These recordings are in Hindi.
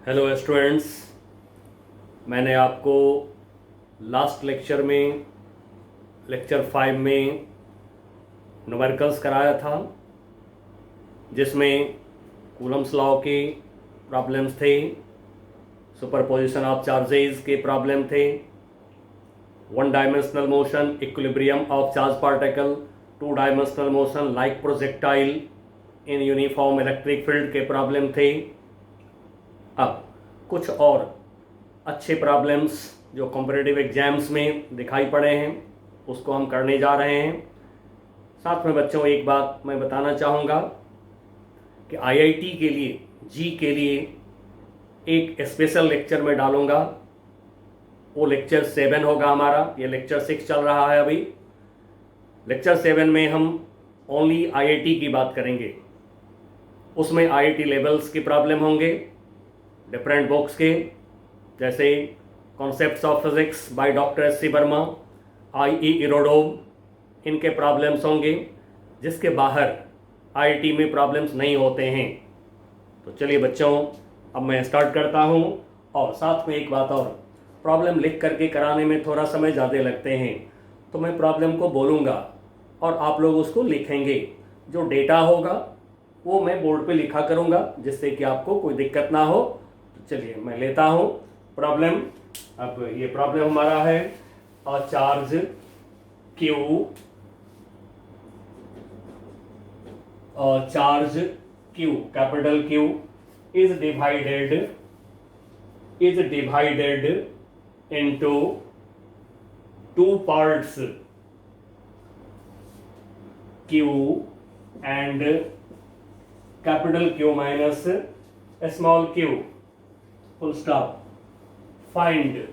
हेलो स्टूडेंट्स, मैंने आपको लास्ट लेक्चर में लेक्चर 5 में न्यूमेरिकल्स कराया था, जिसमें कूलम्स लॉ के प्रॉब्लम्स थे, सुपरपोजिशन ऑफ चार्जेस के प्रॉब्लम थे, one dimensional motion, equilibrium of charge particle, two dimensional motion like projectile in uniform electric field के प्रॉब्लम थे। अब कुछ और अच्छे प्रॉब्लम्स जो कॉम्पिटिटिव एग्जाम्स में दिखाई पड़े हैं उसको हम करने जा रहे हैं। साथ में बच्चों एक बात मैं बताना चाहूँगा कि आईआईटी के लिए जी के लिए एक स्पेशल लेक्चर में डालूँगा। वो लेक्चर 7 होगा हमारा, ये लेक्चर 6 चल रहा है अभी। लेक्चर 7 में हम ओनली आईआईटी की बात करेंगे। उसमें आईआईटी लेवल्स के प्रॉब्लम होंगे, डिफरेंट बुक्स के, जैसे concepts of physics by doctor SC. Verma, आई.ई. Irodov, इनके प्रॉब्लम्स होंगे, जिसके बाहर आईआईटी में प्रॉब्लम्स नहीं होते हैं। तो चलिए बच्चों, अब मैं स्टार्ट करता हूं। और साथ में एक बात और, प्रॉब्लम लिख करके कराने में थोड़ा समय ज़्यादा लगते हैं, तो मैं प्रॉब्लम को बोलूँगा और आप लोग उसको लिखेंगे। जो डेटा होगा वो मैं बोर्ड पे लिखा करूँगा, जिससे कि आपको कोई दिक्कत ना हो। चलिए मैं लेता हूं प्रॉब्लम। अब ये प्रॉब्लम हमारा है, charge Q capital Q is divided into two parts, Q and capital Q minus small q, full stop. Find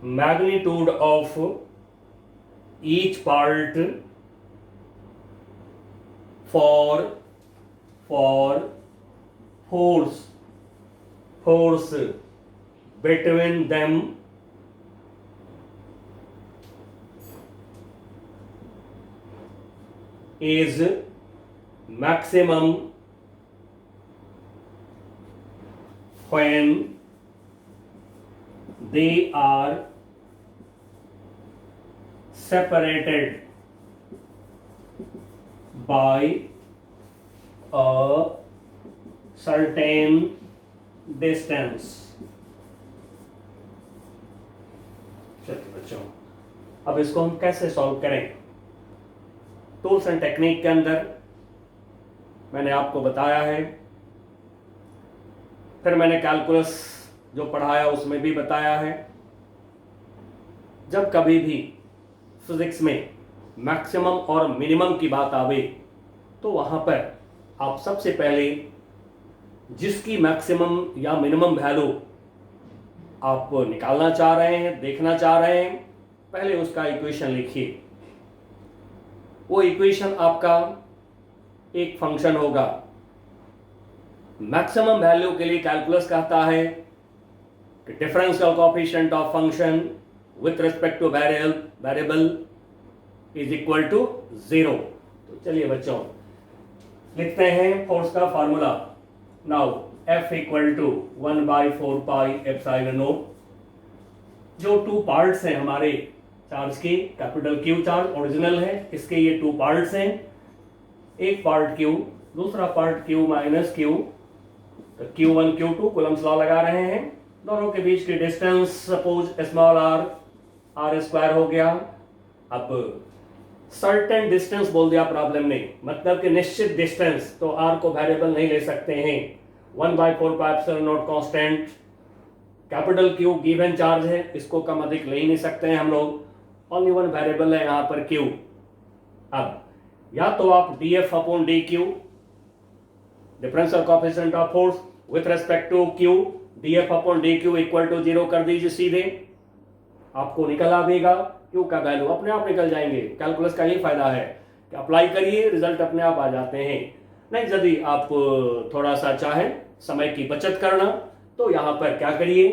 magnitude of each part for force between them is maximum when they are separated by a certain distance। चलिए बच्चों, अब इसको हम कैसे सॉल्व करें। टूल्स एंड टेक्निक के अंदर मैंने आपको बताया है, फिर मैंने कैलकुलस जो पढ़ाया उसमें भी बताया है। जब कभी भी फिजिक्स में मैक्सिमम और मिनिमम की बात आवे, तो वहां पर आप सबसे पहले जिसकी मैक्सिमम या मिनिमम वैल्यू आप निकालना चाह रहे हैं, देखना चाह रहे हैं, पहले उसका इक्वेशन लिखिए। वो इक्वेशन आपका एक फंक्शन होगा। मैक्सिमम वैल्यू के लिए कैलकुलस कहता है कि differential coefficient of function with respect to variable is equal to 0। तो चलिए बच्चों लिखते हैं फोर्स का formula. Now F equal to 1/4 pi epsilon naught. जो टू पार्ट्स हैं हमारे चार्ज के, कैपिटल Q चार्ज ओरिजिनल है, इसके ये टू पार्ट्स हैं, एक पार्ट Q, दूसरा पार्ट Q माइनस Q। तो Q1 Q2 कूलम्स लॉ लगा रहे हैं। दोनों के बीच की distance suppose small r square हो गया। अब सर्टेन डिस्टेंस बोल दिया प्रॉब्लम ने, मतलब कि निश्चित डिस्टेंस, तो r को वेरिएबल नहीं ले सकते हैं। 1/4 pi epsilon not constant, capital Q given charge है, इसको कम अधिक ले ही नहीं सकते हैं हम लोग। ओनली वन वेरिएबल है यहां पर Q। अब या तो आप dF upon dQ, differential coefficient of force with respect to Q, dF upon dQ equal to 0 कर दीजिए सीधे, आपको निकल आएगा Q का वैल्यू, अपने आप निकल जाएंगे। कैलकुलस का यही फायदा है कि अप्लाई करिए, रिजल्ट अपने आप आ जाते हैं। नहीं, यदि आप थोड़ा सा चाहें समय की बचत करना, तो यहां पर क्या करिए,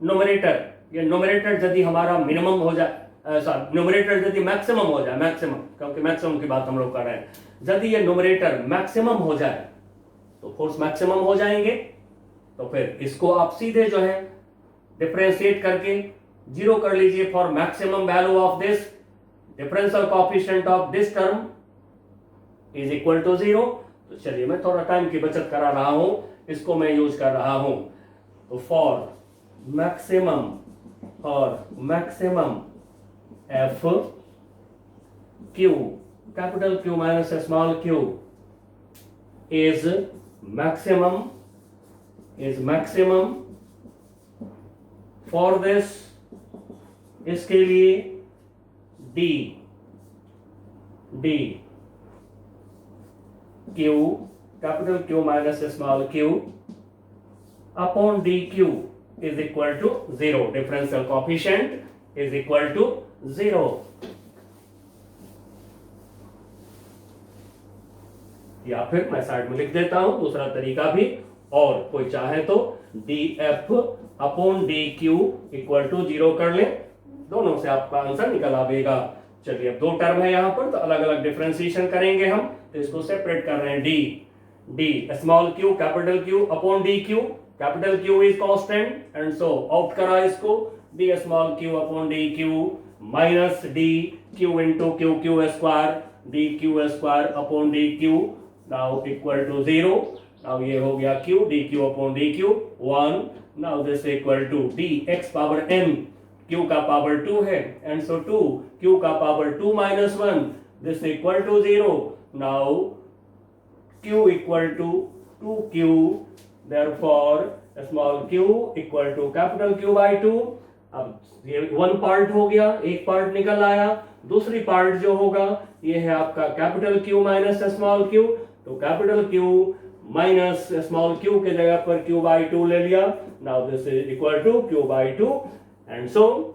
न्यूमरेटर, ये न्यूमरेटर यदि हमारा मिनिमम हो जाए, न्यूमरेटर यदि मैक्सिमम हो जाए, मैक्सिमम, क्योंकि मैक्सिमम की बात हम लोग कर रहे हैं, यदि ये न्यूमरेटर मैक्सिमम हो जाए तो फोर्स मैक्सिमम हो जाएंगे, तो फिर इसको आप सीधे जो है डिफरेंशिएट करके जीरो कर लीजिए। For maximum value of this differential coefficient of this term is equal to zero. तो चलिए मैं थोड़ा टाइम की बचत करा रहा हूं, इसको मैं यूज कर रहा हूं। तो for maximum F Q, capital Q minus small q is maximum for this, इसके लिए d q, capital Q minus small q upon d q is equal to zero, differential coefficient is equal to zero. या फिर मैं साइड में लिख देता हूं दूसरा तरीका भी, और कोई चाहे तो d F upon d q equal to zero कर ले, दोनों से आपका आंसर निकल आएगा। चलिए अब दो टर्म है यहां पर, तो अलग अलग डिफरेंशिएशन करेंगे हम, तो इसको सेपरेट कर रहे हैं। D small q capital Q upon d q, capital Q is constant and so out करा इसको, d small q upon d q minus d q into q square, d q square upon d q now equal to zero. Now ये हो गया q, d q upon d q 1, now this equal to d x power n, q का पावर 2 है एंड सो 2 q का power 2 minus 1, this equal to 0। Now q equal to 2q, therefore small q equal to capital Q by 2। अब ये वन पार्ट हो गया, एक पार्ट निकल आया, दूसरी पार्ट जो होगा ये है आपका capital Q minus small q, तो capital Q minus small q के जगह पर Q बाय 2 ले लिया। Now this is equal to Q by 2 and so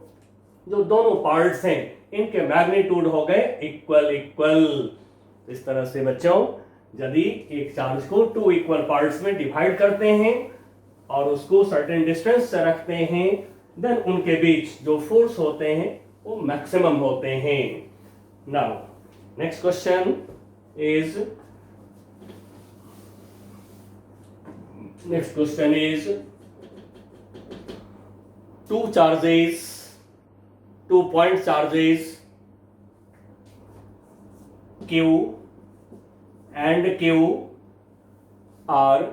जो दोनों पार्ट्स हैं इनके मैग्नीट्यूड हो गए इक्वल। इस तरह से बच्चों यदि एक चार्ज को 2 इक्वल पार्ट्स में डिवाइड करते हैं और उसको सर्टेन डिस्टेंस से रखते हैं, देन उनके बीच जो फोर्स होते हैं वो मैक्सिमम होते हैं। Now next question is two point charges Q and Q are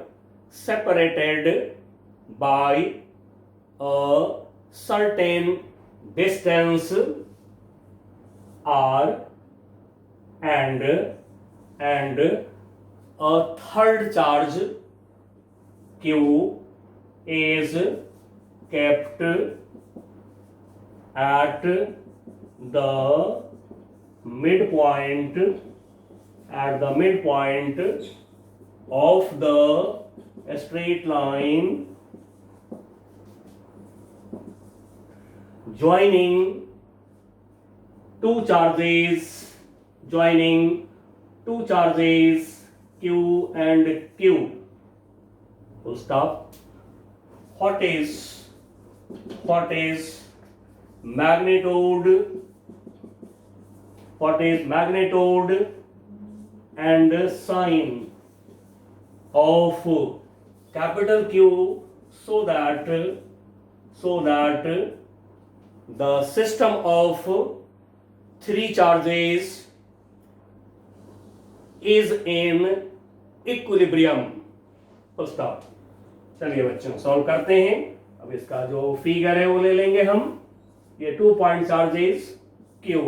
separated by a certain distance R, and a third charge Q is kept at the midpoint of the straight line joining two charges Q and Q. Full stop. What is magnitude and sign of capital Q so that the system of three charges is in equilibrium. Full stop. चलिए बच्चों सॉल्व करते हैं। अब इसका जो फिगर है वो ले लेंगे हम। ये 2 पॉइंट चार्जेस Q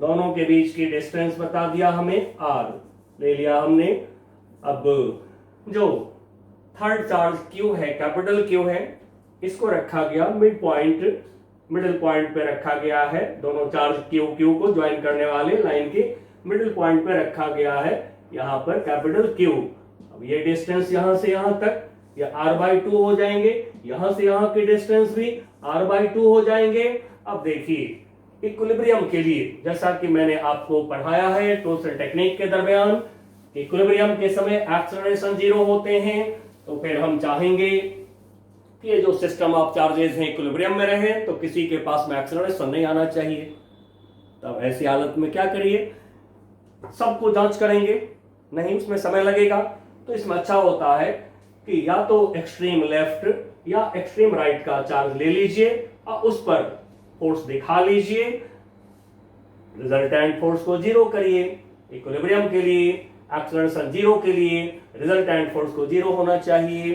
दोनों के बीच की डिस्टेंस बता दिया हमें, R ले लिया हमने। अब जो थर्ड चार्ज Q है, कैपिटल Q है, इसको रखा गया मिडिल पॉइंट पे रखा गया है। दोनों चार्ज Q को ज्वाइन करने वाले लाइन के मिडिल पॉइंट पे रखा गया है, यहाँ पर कैपिटल Q। अब ये डिस्टेंस यहाँ से यहाँ तक ये R/2 हो जाएंगे, यहां से यहां की डिस्टेंस भी R/2 हो जाएंगे। अब देखिए इक्विलिब्रियम के लिए जैसा कि मैंने आपको पढ़ाया है टोर्सन टेक्निक के दरमियान, इक्विलिब्रियम के समय एक्सेलरेशन 0 होते हैं, तो फिर हम चाहेंगे कि ये जो सिस्टम ऑफ चार्जेस हैं इक्विलिब्रियम में रहे, तो किसी के पास में एक्सेलरेशन नहीं आना चाहिए। तब ऐसी हालत में क्या करिए, सबको जांच करेंगे, नहीं उसमें समय लगेगा। तो इसमें अच्छा होता है कि या तो एक्सट्रीम लेफ्ट या एक्सट्रीम राइट का चार्ज ले लीजिए और उस पर फोर्स दिखा लीजिए, रिजल्टेंट फोर्स को जीरो करिए। इक्विलिब्रियम के लिए एक्सेलरेशन जीरो के लिए रिजल्टेंट फोर्स को जीरो होना चाहिए।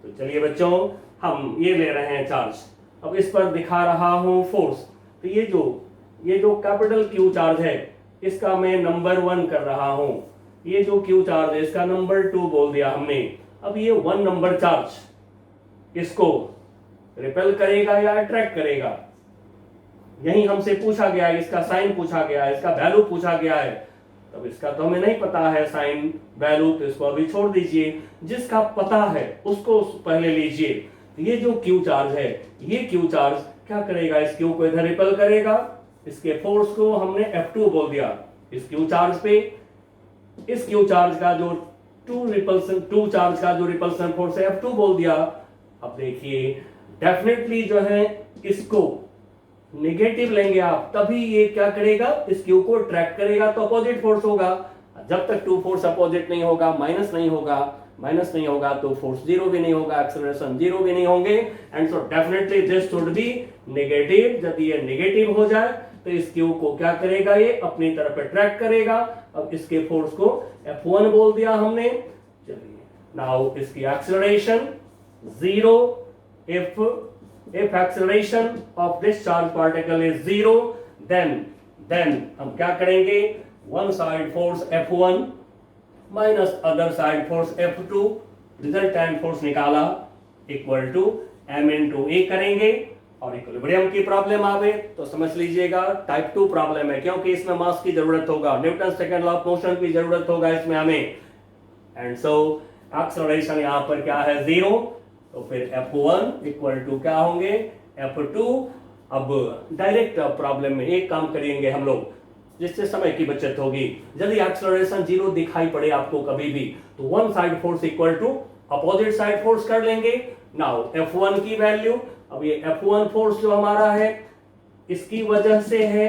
तो चलिए बच्चों, हम ये ले रहे हैं चार्ज, अब इस पर दिखा रहा हूं फोर्स। तो ये जो कैपिटल क्यू चार्ज है इसका मैं नंबर 1 कर रहा हूं, ये जो क्यू चार्ज है इसका नंबर 2 बोल दिया हमने। अब ये 1 नंबर चार्ज इसको रिपेल करेगा या अट्रैक्ट करेगा, यही हमसे पूछा गया है, इसका साइन पूछा गया है, इसका वैल्यू पूछा गया है। तब इसका तो हमें नहीं पता है साइन वैल्यू, तो इसको अभी छोड़ दीजिए, जिसका पता है उसको पहले लीजिए। तो ये जो क्यू चार्ज है, ये क्यू चार्ज क्या करेगा, इस क्यू को इधर रिपेल करेगा, इसके फोर्स को हमने F2 बोल दिया इस क्यू चार्ज पे। इस क्यू चार्ज का जो टू चार्ज का जो रिपल्सन फोर्स है F2 बोल दिया। अब देखिए डेफिनेटली जो है इसको नेगेटिव लेंगे आप, तभी ये क्या करेगा, इस क्यू को ट्रैक करेगा, तो अपोजिट फोर्स होगा। जब तक टू फोर्स अपोजिट नहीं होगा, माइनस नहीं होगा तो फोर्स जीरो भी नहीं होगा, एक्सेलरेशन जीरो भी नहीं होंगे। And so definitely this should be negative. यदि ये नेगेटिव हो जाए तो इस क्यू को क्या करेगा, ये अपनी तरफ अट्रैक्ट करेगा। अब इसके फोर्स को F1 बोल दिया हमने। चलिए नाउ इसकी acceleration zero. if acceleration of this charge particle is zero, then हम क्या करेंगे, one side force F1 minus other side force F2, resultant force निकाला equal to m into a करेंगे। और इक्विलिब्रियम की प्रॉब्लम आवे तो समझ लीजिएगा टाइप 2 प्रॉब्लम है, क्योंकि इसमें मास की जरूरत होगा, Newton second law of motion की जरूरत होगा इसमें हमें। एंड सो एक्सेलरेशन यहां पर क्या है, जीरो। तो फिर F1 इक्वल टू क्या होंगे, F2। अब डायरेक्ट प्रॉब्लम में एक काम करेंगे हम लोग, जिससे समय की बचत होगी। यदि एक्सेलरेशन जीरो दिखाई पड़े आपको कभी भी, तो one side force equal to opposite side force कर लेंगे। नाउ F1 की वैल्यू, अब ये F1 फोर्स जो हमारा है इसकी वजह से है,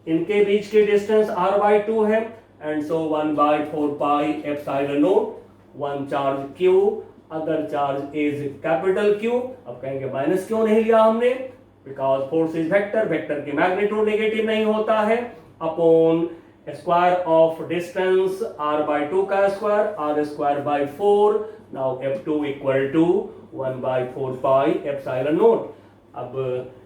इनके बीच के डिस्टेंस r/2 है। And so 1/4 pi epsilon naught, one charge Q, other charge is capital Q। अब कहेंगे माइनस क्यों नहीं लिया हमने, because force is vector, vector की मैग्नीट्यूड नेगेटिव नहीं होता है, upon square of distance r/2 का square, r²/4। Now F2 equal to 1/4 pi epsilon naught. अब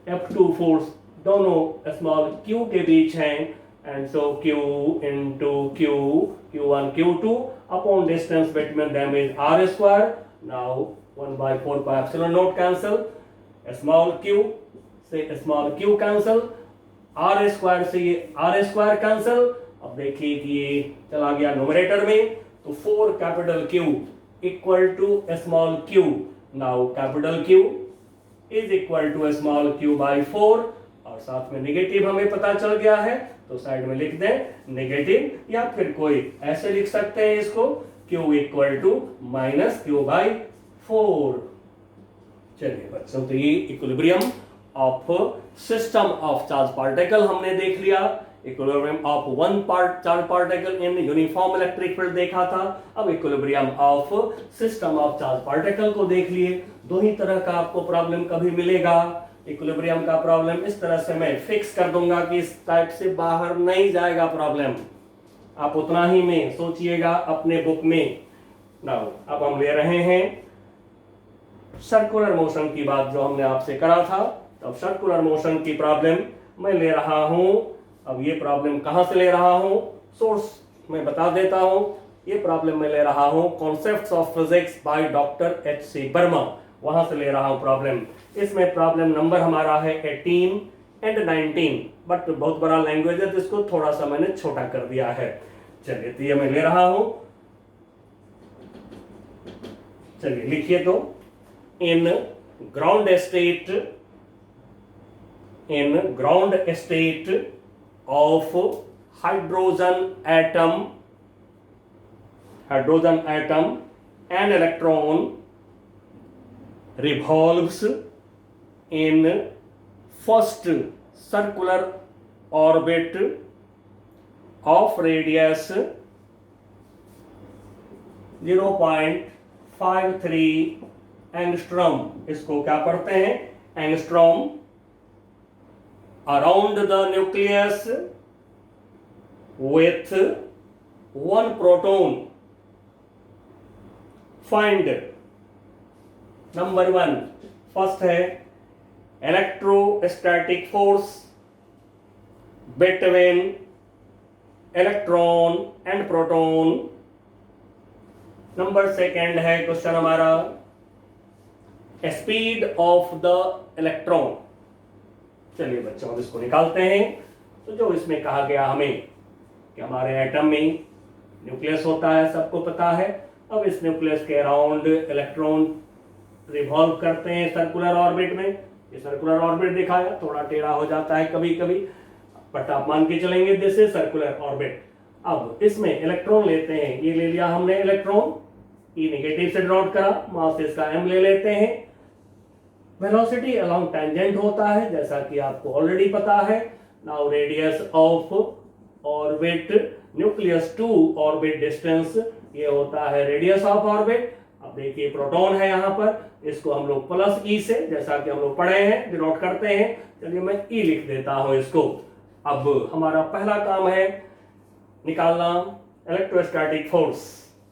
F2 फोर्स दोनों स्मॉल q के बीच हैं, and so Q into Q, Q1 Q2 upon distance between them is r²। Now 1/4 pi epsilon not cancel, small q से स्मॉल q कैंसल, r² से ये r² कैंसल। अब देखिए कि ये चला गया न्यूमरेटर में, तो 4 capital Q equal to small q। Now capital Q is equal to small q by 4, और साथ में नेगेटिव हमें पता चल गया है, तो साइड में लिख दें नेगेटिव, या फिर कोई ऐसे लिख सकते हैं इसको, q equal to minus q by 4। चलिए बच्चों, तो ये equilibrium of system of charge particle हमने देख लिया। Equilibrium of one charge particle in uniform electric field देखा था। अब equilibrium of system of charge particle को देख लिए। दो ही तरह का आपको प्रॉब्लम कभी मिलेगा। इक्विलिब्रियम का प्रॉब्लम इस तरह से मैं फिक्स कर दूंगा कि इस टाइप से बाहर नहीं जाएगा प्रॉब्लम, आप उतना ही में सोचिएगा अपने बुक में। नाउ अब हम ले रहे हैं सर्कुलर मोशन की बात जो हमने आपसे करा था। अब सर्कुलर मोशन की प्रॉब्लम मैं ले रहा हूं। अब ये प्रॉब्लम कहां से ले रहा हूं, सोर्स मैं बता देता हूं। ये प्रॉब्लम मैं ले रहा हूं concepts of physics by doctor H.C. Verma, वहां से ले रहा हूं प्रॉब्लम। इसमें प्रॉब्लम नंबर हमारा है 18 एंड 19, बट बहुत बड़ा लैंग्वेज है तो इसको थोड़ा सा मैंने छोटा कर दिया है। चलिए तो ये मैं ले रहा हूं, चलिए लिखिए तो, in ground state of hydrogen atom and electron revolves in first circular orbit of radius 0.53 angstrom. इसको क्या पढ़ते हैं? Angstrom. Around the nucleus with 1 proton. Find number 1, first है electrostatic force between electron and proton. Number second है क्वेश्चन हमारा स्पीड ऑफ द इलेक्ट्रॉन। चलिए बच्चों अब इसको निकालते हैं। तो जो इसमें कहा गया हमें कि हमारे एटम में न्यूक्लियस होता है, सबको पता है। अब इस न्यूक्लियस के अराउंड इलेक्ट्रॉन रिवॉल्व करते हैं सर्कुलर ऑर्बिट में। ये सर्कुलर ऑर्बिट दिखाया, थोड़ा टेढ़ा हो जाता है कभी कभी, बट आप मान के चलेंगे दिस इज सर्कुलर ऑर्बिट। अब इसमें इलेक्ट्रॉन लेते हैं, ये ले लिया हमने इलेक्ट्रॉन, ई नेगेटिव से ड्रॉट करा, मास इसका m ले लेते हैं। वेलोसिटी अलोंग टेंजेंट होता है जैसा कि आपको ऑलरेडी पता है। Now radius of orbit nucleus to orbit distance, ये होता है रेडियस ऑफ ऑर्बिट। अब देखिए प्रोटॉन है यहाँ पर, इसको हम लोग प्लस ई से, जैसा कि हम लोग पढ़े हैं, डिनोट करते हैं। चलिए मैं ई लिख देता हूं इसको। अब हमारा पहला काम है निकालना इलेक्ट्रोस्टैटिक फोर्स।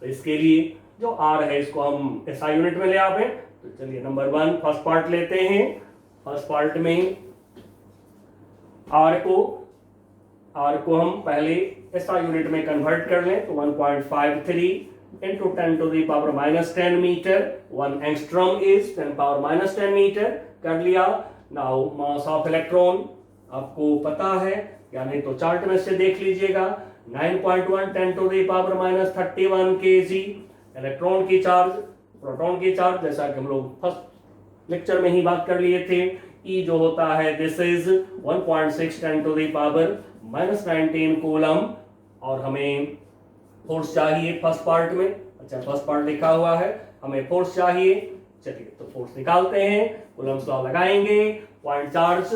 तो इसके लिए जो आर है इसको हम एसआई यूनिट में ले आवे। तो चलिए नंबर 1 फर्स्ट पार्ट लेते हैं। फर्स्ट पार्ट में आर को हम पहले एसआई यूनिट में कन्वर्ट कर लें। तो 1.53 into 10 to the power minus 10 meter, 1 angstrom is 10 power minus 10 meter। कर लिया। Now mass of electron आपको पता है, या नहीं तो चार्ट में से देख लीजिएगा, 9.1 10 to the power minus 31 kg। Electron की चार्ज, प्रोटॉन की चार्ज, जैसा कि हम लोग फर्स्ट लेक्चर में ही बात कर लिए थे, ई जो होता है this is 1.6 10 to the power minus 19 coulomb. और हमें फोर्स चाहिए फर्स्ट पार्ट में। अच्छा फर्स्ट पार्ट लिखा हुआ है, हमें फोर्स चाहिए। चलिए तो फोर्स निकालते हैं, कूलम्स लॉ लगाएंगे। पॉइंट चार्ज,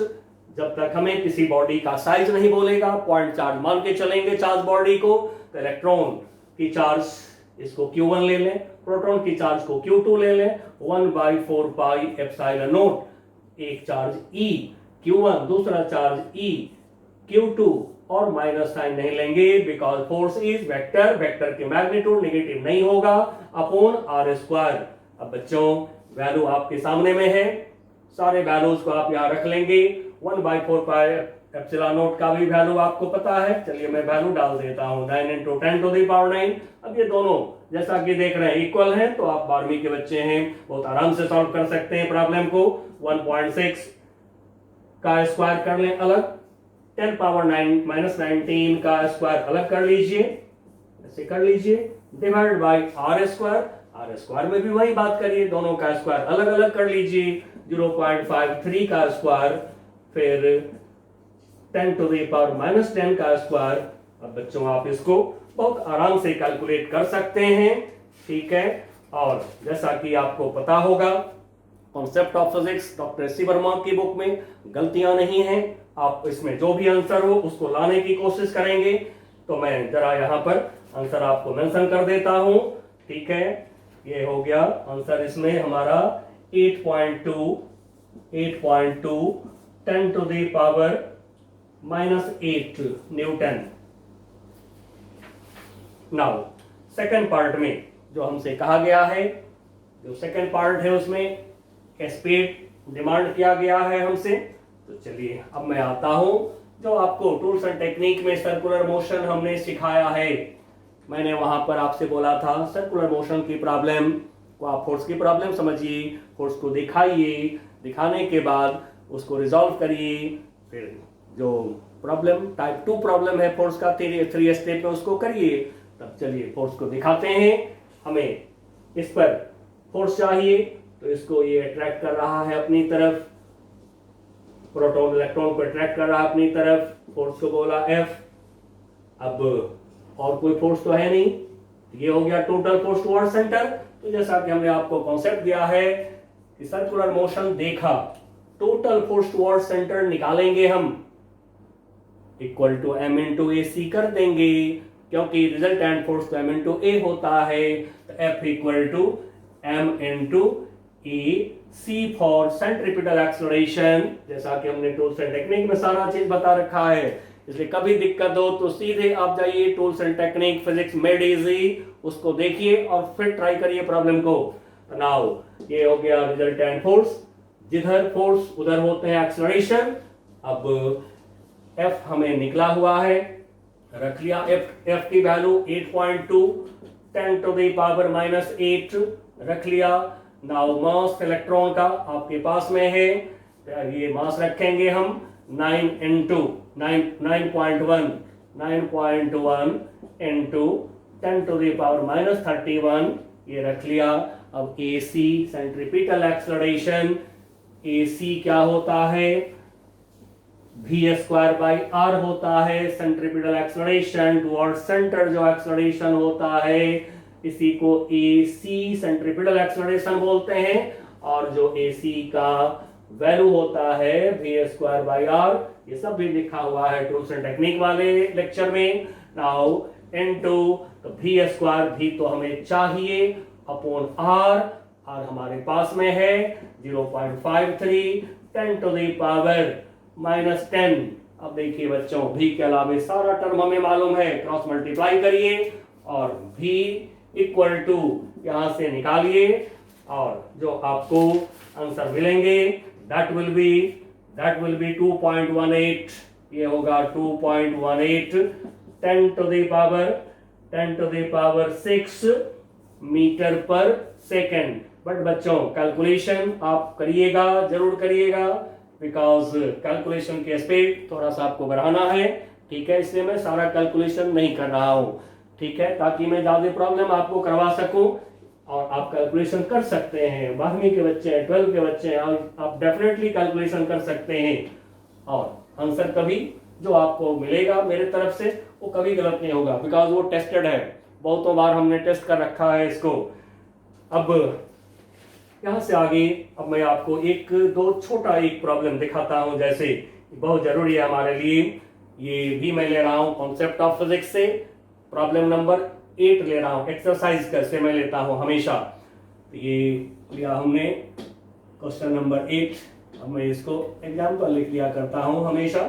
जब तक हमें किसी बॉडी का साइज नहीं बोलेगा, पॉइंट चार्ज मान के चलेंगे चार्ज बॉडी को। तो इलेक्ट्रॉन की चार्ज इसको Q1 ले लें, प्रोटॉन की चार्ज को Q2 ले लें। 1/4 पाई एप्सिलॉन नॉट। एक चार्ज E Q1, दूसरा चार्ज E Q2, और माइनस साइन नहीं लेंगे because force is vector. Vector की मैग्नीट्यूड नेगेटिव नहीं होगा अपॉन आर स्क्वायर। अब बच्चों वैल्यू आपके सामने में है, सारे वैल्यूज को आप यहां रख लेंगे। 1/4 पाई एप्सिलॉन नॉट का भी वैल्यू आपको पता है। चलिए मैं वैल्यू डाल देता हूं, 9 into 10 to the power 9। अब ये दोनों जैसा कि देख रहे हैं इक्वल हैं, तो आप 12वीं के बच्चे हैं, बहुत आराम से सॉल्व कर सकते हैं प्रॉब्लम को। 1.6 का स्क्वायर कर लें अलग, 10 पावर 9 माइनस 19 का स्क्वायर अलग कर लीजिए, ऐसे कर लीजिए, divide by R square. R square में भी वही बात करिए, दोनों का स्क्वायर अलग अलग कर लीजिए। 0.53 का स्क्वायर, फिर 10 to the power minus 10 का स्क्वायर। अब बच्चों आप इसको बहुत आराम से कैलकुलेट कर सकते हैं, ठीक है। और जैसा कि आपको पता होगा, concept of physics doctor S C Verma की बुक में गलतियां नहीं हैं। आप इसमें जो भी आंसर हो उसको लाने की कोशिश करेंगे। तो मैं जरा यहाँ पर आंसर आपको मेंशन कर देता हूं, ठीक है। ये हो गया आंसर इसमें हमारा 8.2 10 to the power minus 8 Newton. Now second part में जो हमसे कहा गया है, जो सेकंड पार्ट है उसमें स्पीड डिमांड किया गया है हमसे। तो चलिए अब मैं आता हूं, जो आपको टूल्स एंड टेक्निक में सर्कुलर मोशन हमने सिखाया है। मैंने वहां पर आपसे बोला था सर्कुलर मोशन की प्रॉब्लम को आप फोर्स की प्रॉब्लम समझिए, फोर्स को दिखाइए, दिखाने के बाद उसको रिजॉल्व करिए, फिर जो प्रॉब्लम टाइप 2 प्रॉब्लम है फोर्स का 3 स्टेप में उसको करिए। तब चलिए फोर्स को दिखाते हैं। हमें इस पर फोर्स चाहिए, तो इसको ये अट्रैक्ट कर रहा है अपनी तरफ, प्रोटॉन इलेक्ट्रॉन को अट्रैक्ट कर रहा है अपनी तरफ, फोर्स को बोला F। अब और कोई फोर्स तो है नहीं, ये हो गया टोटल फोर्स टुवर्ड्स सेंटर। तो जैसा कि हमने आपको कॉन्सेप्ट दिया है, कि सर्कुलर मोशन देखा, टोटल फोर्स टुवर्ड सेंटर निकालेंगे हम, equal to m into A C कर देंगे, क्योंकि रिजल्टेंट फोर्स तो m इंटू ए होता है, तो F equal to m into A C for centripetal acceleration. जैसा कि हमने टूल्स एंड टेक्निक में सारा चीज बता रखा है, इसलिए कभी दिक्कत हो तो सीधे आप जाइए tools and technique physics made easy, उसको देखिए और फिर ट्राई करिए प्रॉब्लम को। नाउ ये हो गया रिजल्टेंट फोर्स, जिधर फोर्स उधर होते हैं एक्सलरेशन। अब F हमें निकला हुआ है, रख लिया, F की वैल्यू 8.2 10 टू द पावर -8 रख लिया। नाउ मास इलेक्ट्रॉन का आपके पास में है, ये मास रखेंगे हम 9.1 इंटू 10 टू द पावर -31, ये रख लिया। अब AC सेंट्रीपिटल एक्सलरेशन, AC क्या होता है, v²/r होता है, सेंट्रीपिटल एक्सलरेशन टुवर्ड सेंटर जो एक्सलरेशन होता है, इसी को AC सेंट्रीपिटल एक्सलरेशन बोलते हैं, और जो AC का वैल्यू होता है v²/r, ये सब भी लिखा हुआ है टूल्स एंड टेक्निक वाले लेक्चर में। नाउ इनटू तो v² भी तो हमें चाहिए अपॉन r हमारे पास में है 0.53 10 टू द पावर -10। अब देखिए बच्चों, v के अलावे सारा टर्म हमें मालूम है, क्रॉस मल्टीप्लाई करिए और v इक्वल टू यहां से निकालिए, और जो आपको आंसर मिलेंगे दैट विल बी 2.18, ये होगा 2.18 10 टू द पावर 6 मीटर पर सेकेंड। बट बच्चों कैलकुलेशन आप करिएगा, जरूर करिएगा, बिकॉज कैलकुलेशन के स्पीड थोड़ा सा आपको बढ़ाना है, ठीक है, इसलिए मैं सारा कैलकुलेशन नहीं कर रहा हूं, ठीक है, ताकि मैं ज्यादा प्रॉब्लम आपको करवा सकूं और आप कैलकुलेशन कर सकते हैं। 12वीं के बच्चे हैं, 12 के बच्चे हैं, आप डेफिनेटली कैलकुलेशन कर सकते हैं, और आंसर कभी जो आपको मिलेगा मेरे तरफ से वो कभी गलत नहीं होगा, बिकॉज वो टेस्टेड है, बहुतों बार हमने टेस्ट कर रखा है इसको। अब यहां से आगे अब मैं आपको एक दो छोटा एक प्रॉब्लम दिखाता हूं, जैसे बहुत जरूरी है हमारे लिए, ये भी मैं ले रहा हूं कॉन्सेप्ट ऑफ फिजिक्स से, प्रॉब्लम नंबर 8 ले रहा हूं, एक्सरसाइज कैसे मैं लेता हूं हमेशा। तो ये लिया हमने क्वेश्चन नंबर 8, अब मैं इसको एग्जाम्पल लिख लिया करता हूं हमेशा।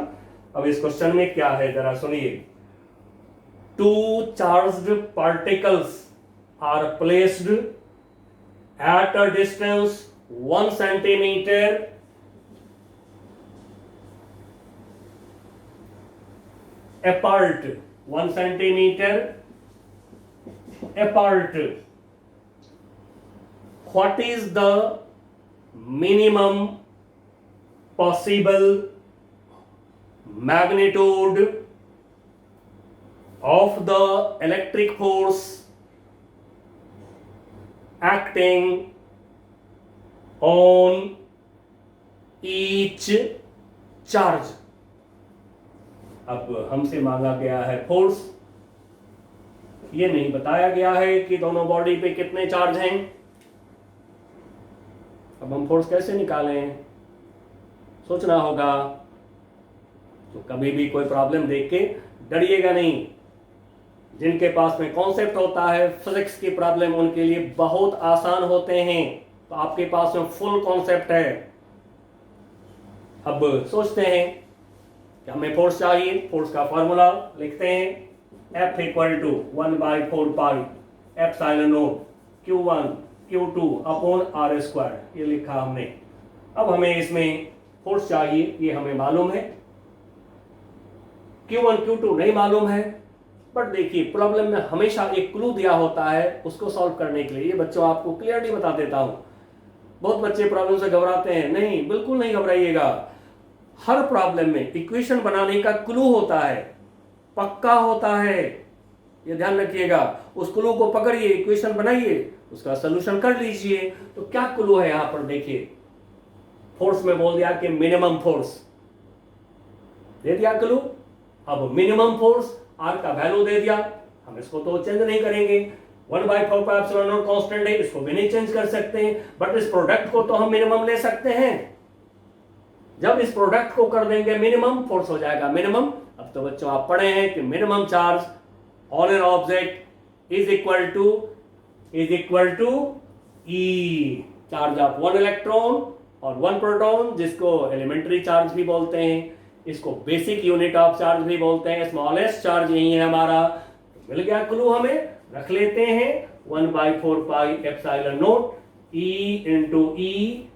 अब इस क्वेश्चन में क्या है जरा सुनिए। 2 charged particles are placed at a distance 1 centimeter apart, 1 centimeter apart. What is the minimum possible magnitude of the electric force acting on each charge? अब हमसे मांगा गया है फोर्स, ये नहीं बताया गया है कि दोनों बॉडी पे कितने चार्ज हैं। अब हम फोर्स कैसे निकालें, सोचना होगा। तो कभी भी कोई प्रॉब्लम देख के डरिएगा नहीं, जिनके पास में कॉन्सेप्ट होता है फिजिक्स की प्रॉब्लम उनके लिए बहुत आसान होते हैं, तो आपके पास में फुल कॉन्सेप्ट है। अब सोचते हैं कि हमें फोर्स चाहिए, फोर्स का फॉर्मूला लिखते हैं, F equal to 1/4 pi epsilon naught Q1 Q2 upon R², ये लिखा हमने। अब हमें इसमें फोर्स चाहिए, ये हमें मालूम है, Q1 Q2 नहीं मालूम है, बट देखिए प्रॉब्लम में हमेशा एक क्लू दिया होता है उसको सॉल्व करने के लिए। ये बच्चों आपको क्लियरली बता देता हूं, बहुत बच्चे प्रॉब्लम से घबराते हैं, नहीं बिल्कुल नहीं घबराइएगा। हर प्रॉब्लम में इक्वेशन बनाने का क्लू होता है, पक्का होता है, ये ध्यान रखिएगा। उस क्लू को पकड़िए, इक्वेशन बनाइए, उसका सोल्यूशन कर लीजिए। तो क्या क्लू है यहां पर देखिए, फोर्स में बोल दिया कि मिनिमम फोर्स दे दिया क्लू। अब मिनिमम फोर्स आर का वैल्यू दे दिया, हम इसको तो चेंज नहीं करेंगे, 1/4 कांस्टेंट है, इसको भी नहीं चेंज कर सकते हैं, बट इस प्रोडक्ट को तो हम मिनिमम ले सकते हैं। जब इस प्रोडक्ट को कर देंगे मिनिमम, फोर्स हो जाएगा मिनिमम। अब तो बच्चों आप पढ़े हैं कि minimum charge on an object is equal to E, charge of 1 electron और 1 प्रोटॉन, जिसको एलिमेंट्री चार्ज भी बोलते हैं, इसको बेसिक यूनिट ऑफ चार्ज भी बोलते हैं। स्मॉलेस्ट चार्ज यही है हमारा। तो मिल गया क्लू, हमें रख लेते हैं 1/4 pi epsilon naught E into E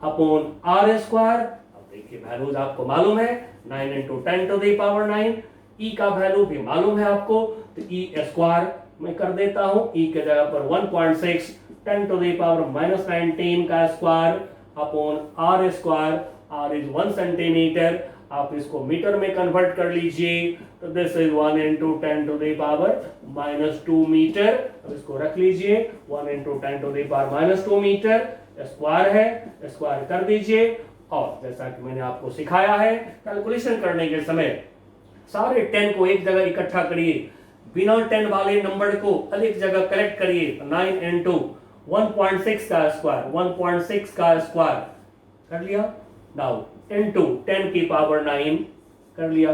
upon R square. अब देखिए वैल्यूज आपको मालूम है, 9 into 10 to the power 9, E का वैल्यू भी मालूम है आपको, तो ई स्क्वायर मैं कर देता हूं, ई के जगह पर 1.6 10 टू द पावर -19 का square upon R square. R is 1 centimetre, आप इसको मीटर में कन्वर्ट कर लीजिए, तो this is 1 into 10 to the power -2 metre. अब इसको रख लीजिए, 1 into 10 to the power -2 metre, square है, स्क्वायर कर दीजिए। और जैसा कि मैंने आपको सिखाया है, कैलकुलेशन करने के समय सारे 10 को एक जगह इकट्ठा करिए, बिना 10 वाले नंबर को अलग जगह कलेक्ट करिए। 9 इंटू 1.6 का स्क्वायर, 1.6 का स्क्वायर कर लिया। नाउ इंटू 10 की पावर 9 कर लिया।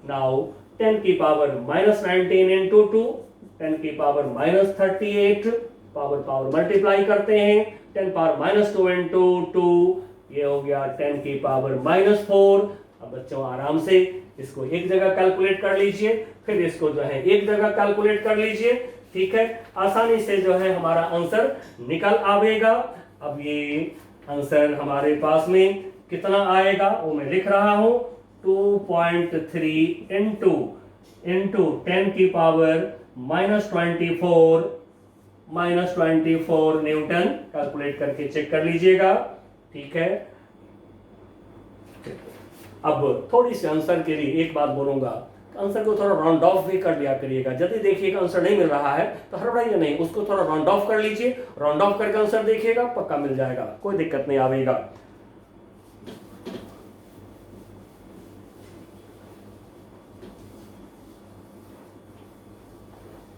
नाउ 10 की पावर -19 इंटू 2, 10 की पावर -38, पावर मल्टीप्लाई करते हैं, 10 पावर -2 इंटू 2, ये हो गया 10 की पावर -4। अब बच्चों आराम से इसको एक जगह कैलकुलेट कर लीजिए, फिर इसको जो है एक जगह कैलकुलेट कर लीजिए, ठीक है। आसानी से जो है हमारा आंसर निकल आवेगा। अब ये आंसर हमारे पास में कितना आएगा वो मैं लिख रहा हूं, 2.3 इंटू 10 की पावर -24 न्यूटन। कैलकुलेट करके चेक कर लीजिएगा, ठीक है। अब थोड़ी सी आंसर के लिए एक बात बोलूंगा, आंसर को थोड़ा राउंड ऑफ भी कर लिया करिएगा। यदि देखिएगा आंसर नहीं मिल रहा है तो हड़बड़ाइए नहीं, उसको थोड़ा राउंड ऑफ कर लीजिए, राउंड ऑफ करके आंसर देखिएगा, पक्का मिल जाएगा, कोई दिक्कत नहीं आवेगा।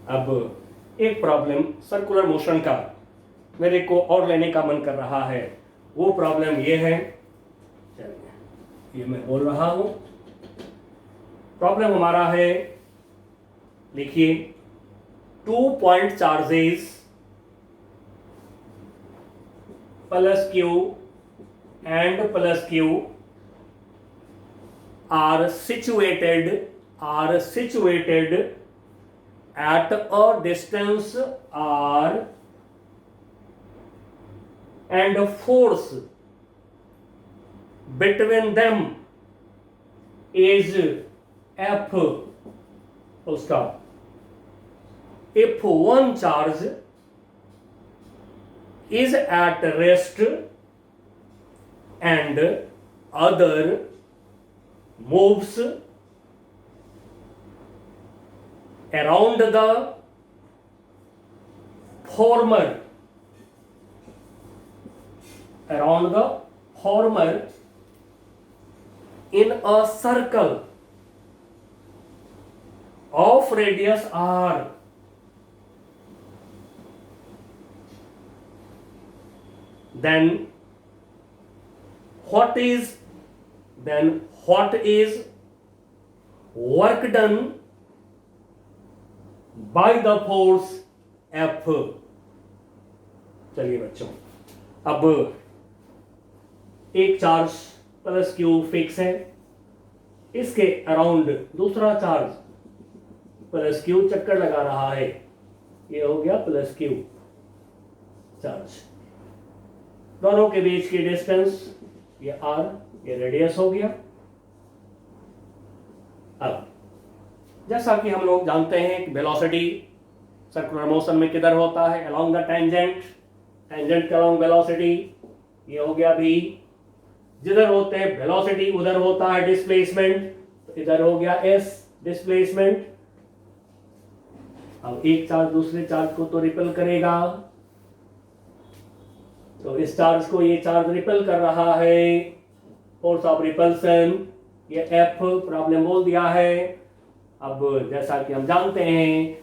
अब एक प्रॉब्लम सर्कुलर मोशन का मेरे को और लेने का मन कर रहा है, वो प्रॉब्लम ये है, ये मैं बोल रहा हूं। प्रॉब्लम हमारा है, लिखिए, 2 point charges plus Q and plus Q R situated at a distance r and force between them is F, full stop. If one charge is at rest and other moves around the former in a circle of radius r, then what is work done by the force F। चलिए बच्चों, अब एक चार्ज प्लस क्यू फिक्स है, इसके अराउंड दूसरा चार्ज प्लस क्यू चक्कर लगा रहा है, ये हो गया प्लस क्यू चार्ज। दोनों के बीच की डिस्टेंस ये आर, ये रेडियस हो गया। अब जैसा कि हम लोग जानते हैं कि वेलोसिटी सर्कुलर मोशन में किधर होता है, अलोंग द टेंजेंट के अलोंग वेलोसिटी, ये हो गया भी। जिधर होते हैं वेलोसिटी उधर होता है डिस्प्लेसमेंट, तो इधर हो गया एस डिस्प्लेसमेंट। अब एक चार्ज दूसरे चार्ज को तो रिपेल करेगा, तो इस चार्ज को ये चार्ज रिपेल कर रहा है, फोर्स ऑफ रिपल्सन, ये एफ प्रॉब्लम बोल दिया है। अब जैसा कि हम जानते हैं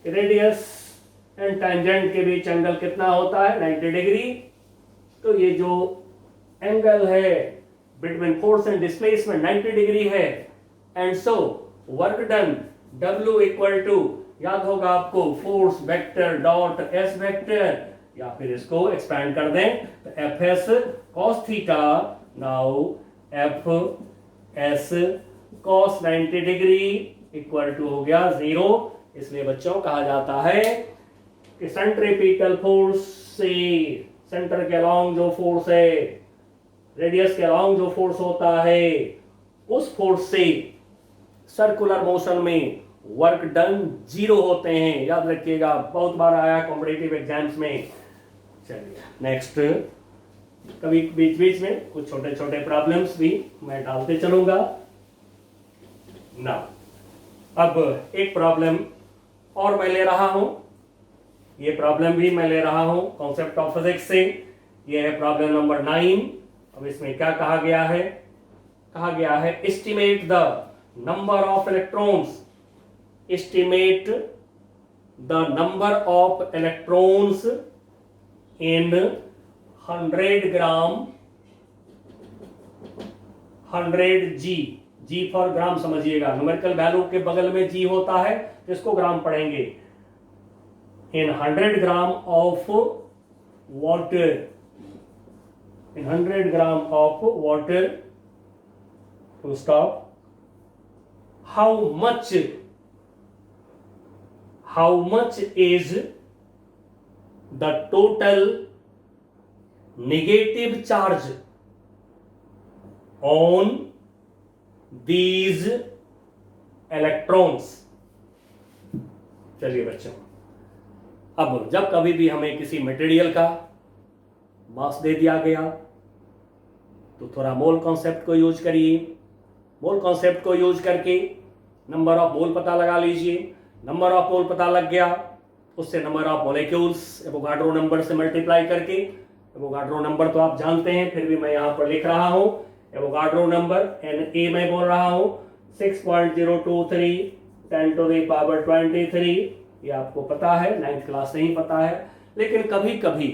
रेडियस एंड टेंजेंट के बीच एंगल कितना होता है 90 डिग्री। तो ये जो एंगल है between force and displacement 90 degree है। And so work done W equal to, याद होगा आपको, force vector dot S vector, या फिर इसको एक्सपैंड कर दें तो F S cos theta, now F S cos 90 degree equal to हो गया 0। इसलिए बच्चों कहा जाता है कि सेंट्रीपिटल फोर्स से, सेंटर के अलॉन्ग जो फोर्स है, रेडियस के अलॉन्ग जो फोर्स होता है, उस फोर्स से सर्कुलर मोशन में वर्क डन 0 होते हैं। याद रखिएगा, बहुत बार आया कॉम्पिटिटिव एग्जाम्स में। चलिए नेक्स्ट, कभी बीच बीच में कुछ छोटे छोटे प्रॉब्लम्स भी मैं डालते चलूंगा ना। अब एक प्रॉब्लम और मैं ले रहा हूं, ये प्रॉब्लम भी मैं ले रहा हूं कॉन्सेप्ट ऑफ फिजिक्स से। ये है प्रॉब्लम नंबर 9। अब इसमें क्या कहा गया है? कहा गया है estimate the number of electrons, estimate the number of electrons in 100 gram 100 G, G for ग्राम समझिएगा, न्यूमेरिकल वैल्यू के बगल में G होता है तो इसको ग्राम पढ़ेंगे। in 100 gram of water, in 100 gram of water, to stop, how much is the total negative charge on these electrons? चलिए बच्चों, अब जब कभी भी हमें किसी मटेरियल का मास दे दिया गया तो थोड़ा मोल कॉन्सेप्ट को यूज करिए। मोल कॉन्सेप्ट को यूज करके नंबर ऑफ मोल पता लगा लीजिए। नंबर ऑफ मोल पता लग गया, उससे number of molecules Avogadro number से मल्टीप्लाई करके, एवोगाड्रो नंबर तो आप जानते हैं, फिर भी मैं यहां पर लिख रहा हूं एवोगाड्रो नंबर Na मैं बोल रहा हूं 6.023 10 to the power 23। ये आपको पता है, 9th क्लास नहीं पता है, लेकिन कभी कभी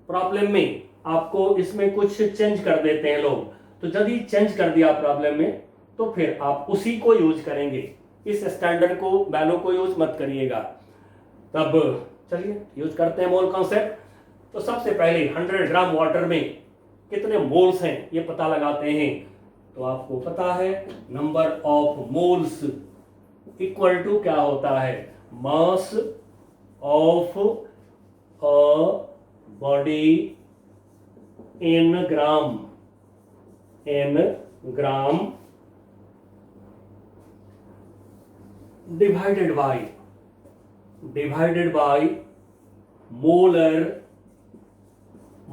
प्रॉब्लम में आपको इसमें कुछ चेंज कर देते हैं लोग। तो यदि चेंज कर दिया प्रॉब्लम में तो फिर आप उसी को यूज करेंगे, इस स्टैंडर्ड को वैल्यू को यूज मत करिएगा। तब चलिए यूज करते हैं मोल कॉन्सेप्ट। तो सबसे पहले 100 ग्राम वाटर में कितने मोल्स हैं ये पता लगाते हैं। तो आपको पता है number of moles equal to क्या होता है, mass of a body in gram, divided by molar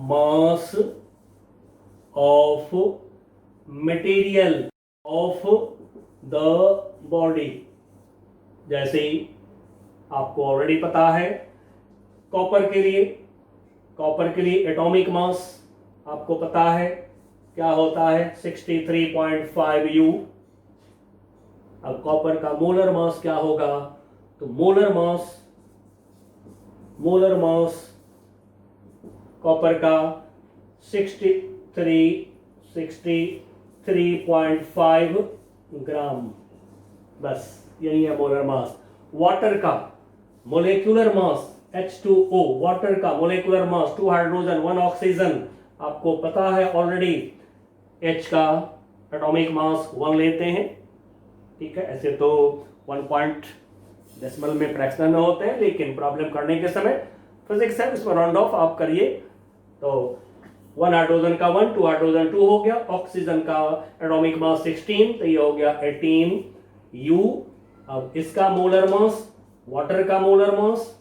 mass of material of the body। जैसे आपको ऑलरेडी पता है कॉपर के लिए एटॉमिक मास आपको पता है क्या होता है 63.5 U। अब कॉपर का मोलर मास क्या होगा, तो मोलर मास कॉपर का 63.5 ग्राम, बस यही है मोलर मास। वाटर का मोलेकुलर मास H2O, वाटर का मोलेकुलर मास 2 हाइड्रोजन 1 ऑक्सीजन, आपको पता है ऑलरेडी। H का एटॉमिक मास 1 लेते हैं, ठीक है। ऐसे तो 1 पॉइंट डेसिमल में फ्रैक्शनल में होते हैं, लेकिन प्रॉब्लम करने के समय फिजिक्स है, इसमें राउंड ऑफ आप करिए। तो 1 हाइड्रोजन का 1, 2 हाइड्रोजन 2 हो गया, ऑक्सीजन का एटॉमिक मास 16, तो ये हो गया 18 U। अब इसका मोलर मास, वाटर का molar mass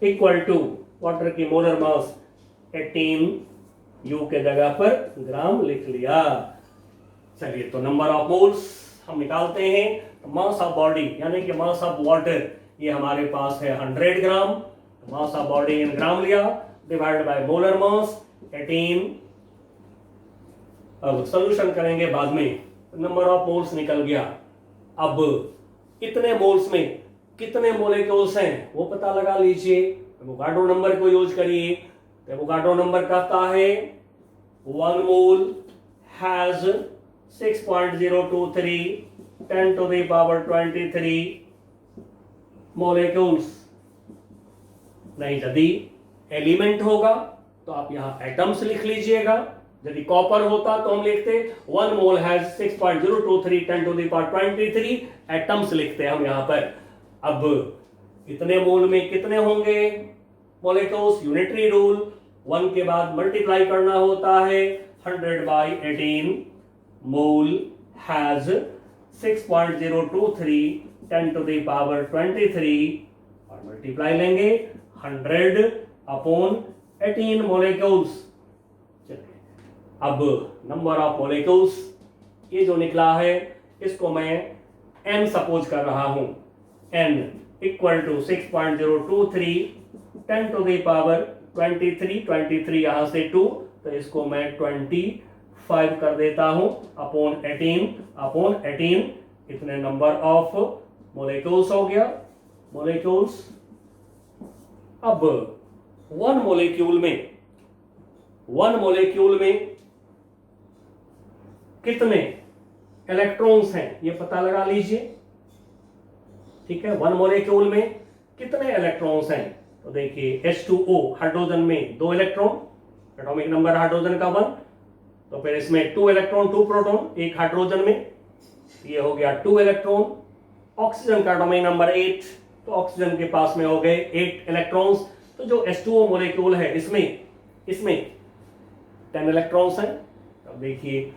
equal to water की मोलर मास 18 U के जगह पर ग्राम लिख लिया। चलिए, तो नंबर ऑफ मोल्स हम निकालते हैं। मास ऑफ बॉडी यानी कि मास ऑफ वाटर, ये हमारे पास है 100 ग्राम। मास ऑफ बॉडी इन ग्राम लिया, डिवाइड बाय मोलर मास 18। अब सॉल्यूशन करेंगे बाद में, नंबर ऑफ मोल्स निकल गया। अब इतने मोल्स में कितने मोलिक्यूल्स हैं वो पता लगा लीजिए। एवोगाड्रो नंबर को यूज करिए। तो एवोगाड्रो नंबर कहता है 1 mole has 6.023 10 to the power 23 molecules. नहीं, यदि एलिमेंट होगा तो आप यहां एटम्स लिख लीजिएगा। यदि कॉपर होता तो हम लिखते 1 mole has 6.023 10 to the power 23 atoms लिखते हम यहां पर। अब इतने मोल में कितने होंगे मोलिक्यूल्स? यूनिटरी रूल, 1 के बाद मल्टीप्लाई करना होता है 100/18 मोल हैज 6.023 10 to the power 23 और मल्टीप्लाई लेंगे 100/18 मोलिक्यूल्स। चलिए, अब नंबर ऑफ मोलिक्यूल्स ये जो निकला है इसको मैं n सपोज कर रहा हूं। n equal to 6.023 10 to the power 23 यहां से 2, तो इसको मैं 25 कर देता हूं अपॉन 18 इतने नंबर ऑफ मोलिक्यूल्स हो गया। मोलिक्यूल्स। अब 1 मोलिक्यूल में कितने इलेक्ट्रॉन्स हैं ये पता लगा लीजिए। ठीक है, 1 मोलिक्यूल में कितने इलेक्ट्रॉन्स हैं? तो देखिए H2O हाइड्रोजन में 2 इलेक्ट्रॉन, एटॉमिक नंबर हाइड्रोजन का 1, तो फिर इसमें 2 इलेक्ट्रॉन 2 प्रोटॉन, एक हाइड्रोजन में, ये हो गया 2 इलेक्ट्रॉन। ऑक्सीजन का एटॉमिक नंबर 8, तो ऑक्सीजन के पास में हो गए 8 इलेक्ट्रॉन्स। तो जो H2O मॉलिक्यूल है इसमें 10 इलेक्ट्रॉन्स हैं। अब देखिए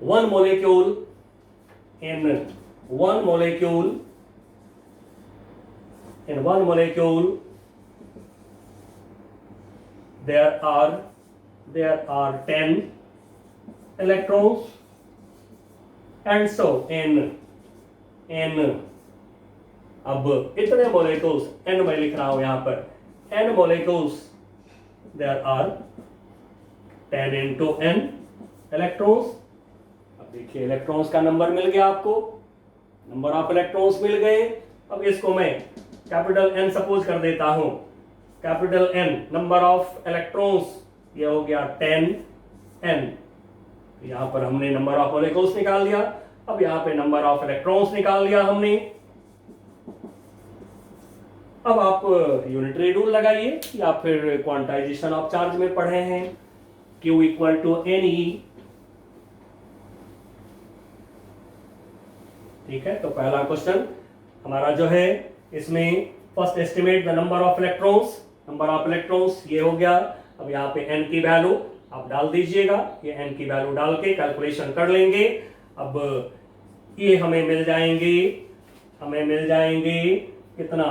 1 molecule there are 10 electrons, and so in अब इतने मोलिक्यूल्स n मैं लिख रहा हूं यहां पर, n molecules there are 10 into n electrons. अब देखिए इलेक्ट्रॉन्स का नंबर मिल गया आपको, नंबर ऑफ इलेक्ट्रॉन्स मिल गए। अब इसको मैं कैपिटल N सपोज कर देता हूं। Capital N number of electrons ये हो गया 10n। यहां पर हमने नंबर ऑफ मोलिक्यूल्स निकाल दिया। अब यहां पे नंबर ऑफ इलेक्ट्रॉन्स निकाल लिया हमने। अब आप यूनिटरी रूल लगाइए या फिर क्वांटाइजेशन ऑफ चार्ज में पढ़े हैं, Q इक्वल टू NE। ठीक है, तो पहला क्वेश्चन हमारा जो है इसमें first estimate the number of electrons. Number of electrons ये हो गया। अब यहाँ पे n की वैल्यू आप डाल दीजिएगा, ये n की वैल्यू डाल के कैलकुलेशन कर लेंगे। अब ये हमें मिल जाएंगे कितना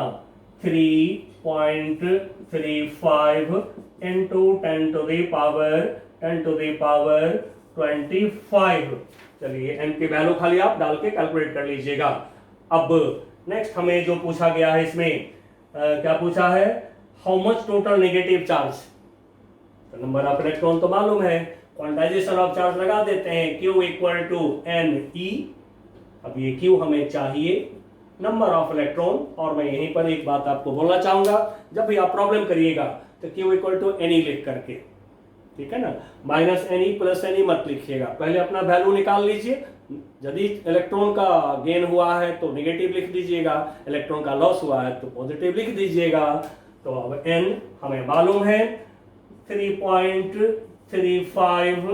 3.35 into 10 to the power 25। चलिए n की वैल्यू खाली आप डाल के कैलकुलेट कर लीजिएगा। अब नेक्स्ट हमें जो पूछा गया है इसमें क्या पूछा है, how much total negative charge. तो नंबर ऑफ इलेक्ट्रॉन तो मालूम है, क्वांटाइजेशन ऑफ चार्ज लगा देते हैं, Q इक्वल टू NE। अब ये Q हमें चाहिए नंबर ऑफ इलेक्ट्रॉन। और मैं यहीं पर एक बात आपको बोलना चाहूंगा, जब भी आप प्रॉब्लम करिएगा तो Q इक्वल टू NE लिख करके, ठीक है ना, -NE + NE मत लिखिएगा, पहले अपना वैल्यू निकाल लीजिए। यदि इलेक्ट्रॉन का गेन हुआ है तो नेगेटिव लिख दीजिएगा, इलेक्ट्रॉन का लॉस हुआ है तो पॉजिटिव लिख दीजिएगा। तो अब n हमें मालूम है 3.35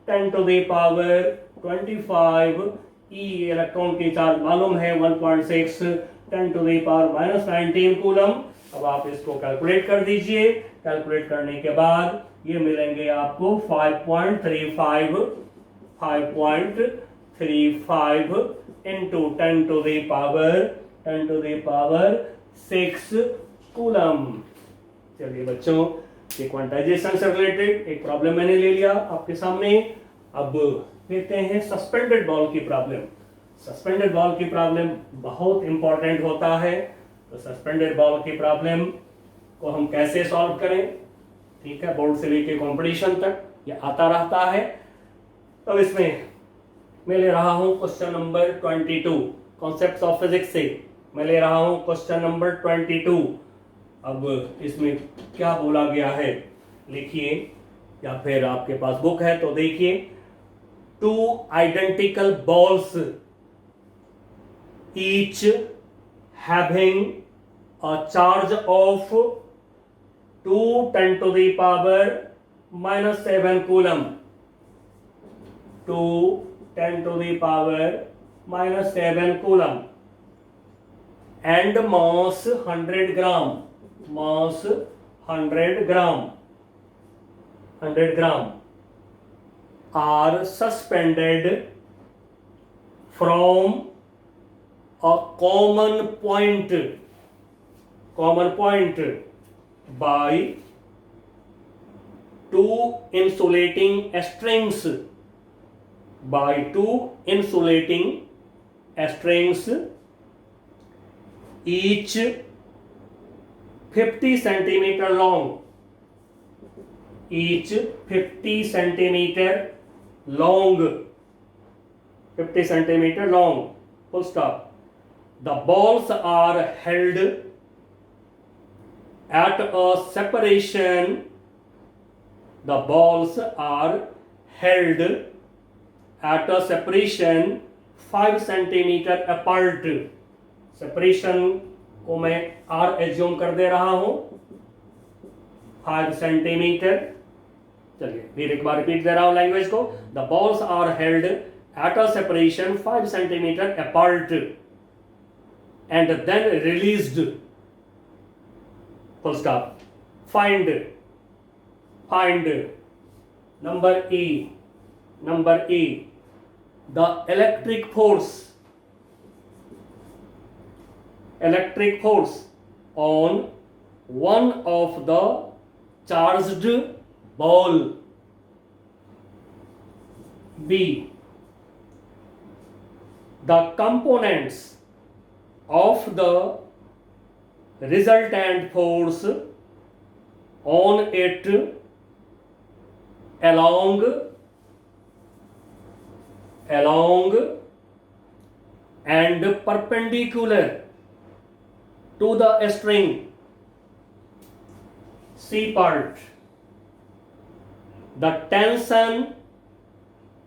10 to the power 25। E electron की चार्ज मालूम है 1.6 10 to the power -19 कूलम। अब आप इसको कैलकुलेट कर दीजिए। कैलकुलेट करने के बाद ये मिलेंगे आपको 5.35 into 10 to the power 6 coulomb. चलिए बच्चों, ये क्वांटाइजेशन से रिलेटेड एक प्रॉब्लम मैंने ले लिया आपके सामने। अब लेते हैं सस्पेंडेड बॉल की प्रॉब्लम। सस्पेंडेड बॉल की प्रॉब्लम बहुत इंपॉर्टेंट होता है। तो सस्पेंडेड बॉल की प्रॉब्लम को हम कैसे सॉल्व करें, ठीक है, बोर्ड से लेके कंपटीशन तक ये आता रहता है। तो इसमें मैं ले रहा हूं question number 22 concepts of physics से। मैं ले रहा हूं क्वेश्चन नंबर 22। अब इसमें क्या बोला गया है लिखिए, या फिर आपके पास बुक है तो देखिए। Two identical balls each having a charge of 2 × 10⁻⁻7 coulomb, 2 × 10⁻⁻7 coulomb and mass 100 gram, mass 100 gram, 100 gram are suspended from a common point by 2 insulating strings, by 2 insulating strings, each 50 centimeter long, each 50 centimeter long, 50 centimeter long, full stop. The balls are held at a separation, the balls are held at a separation 5 centimeter apart. Separation को मैं r एज्यूम कर दे रहा हूं 5 सेंटीमीटर। चलिए फिर एक बार रिपीट दे रहा हूं लैंग्वेज को। The balls are held at a separation 5 centimetre apart and then released, full stop. Find number E the electric force on one of the charged ball. B, the components of the resultant force on it along and perpendicular to the string. C part, the tension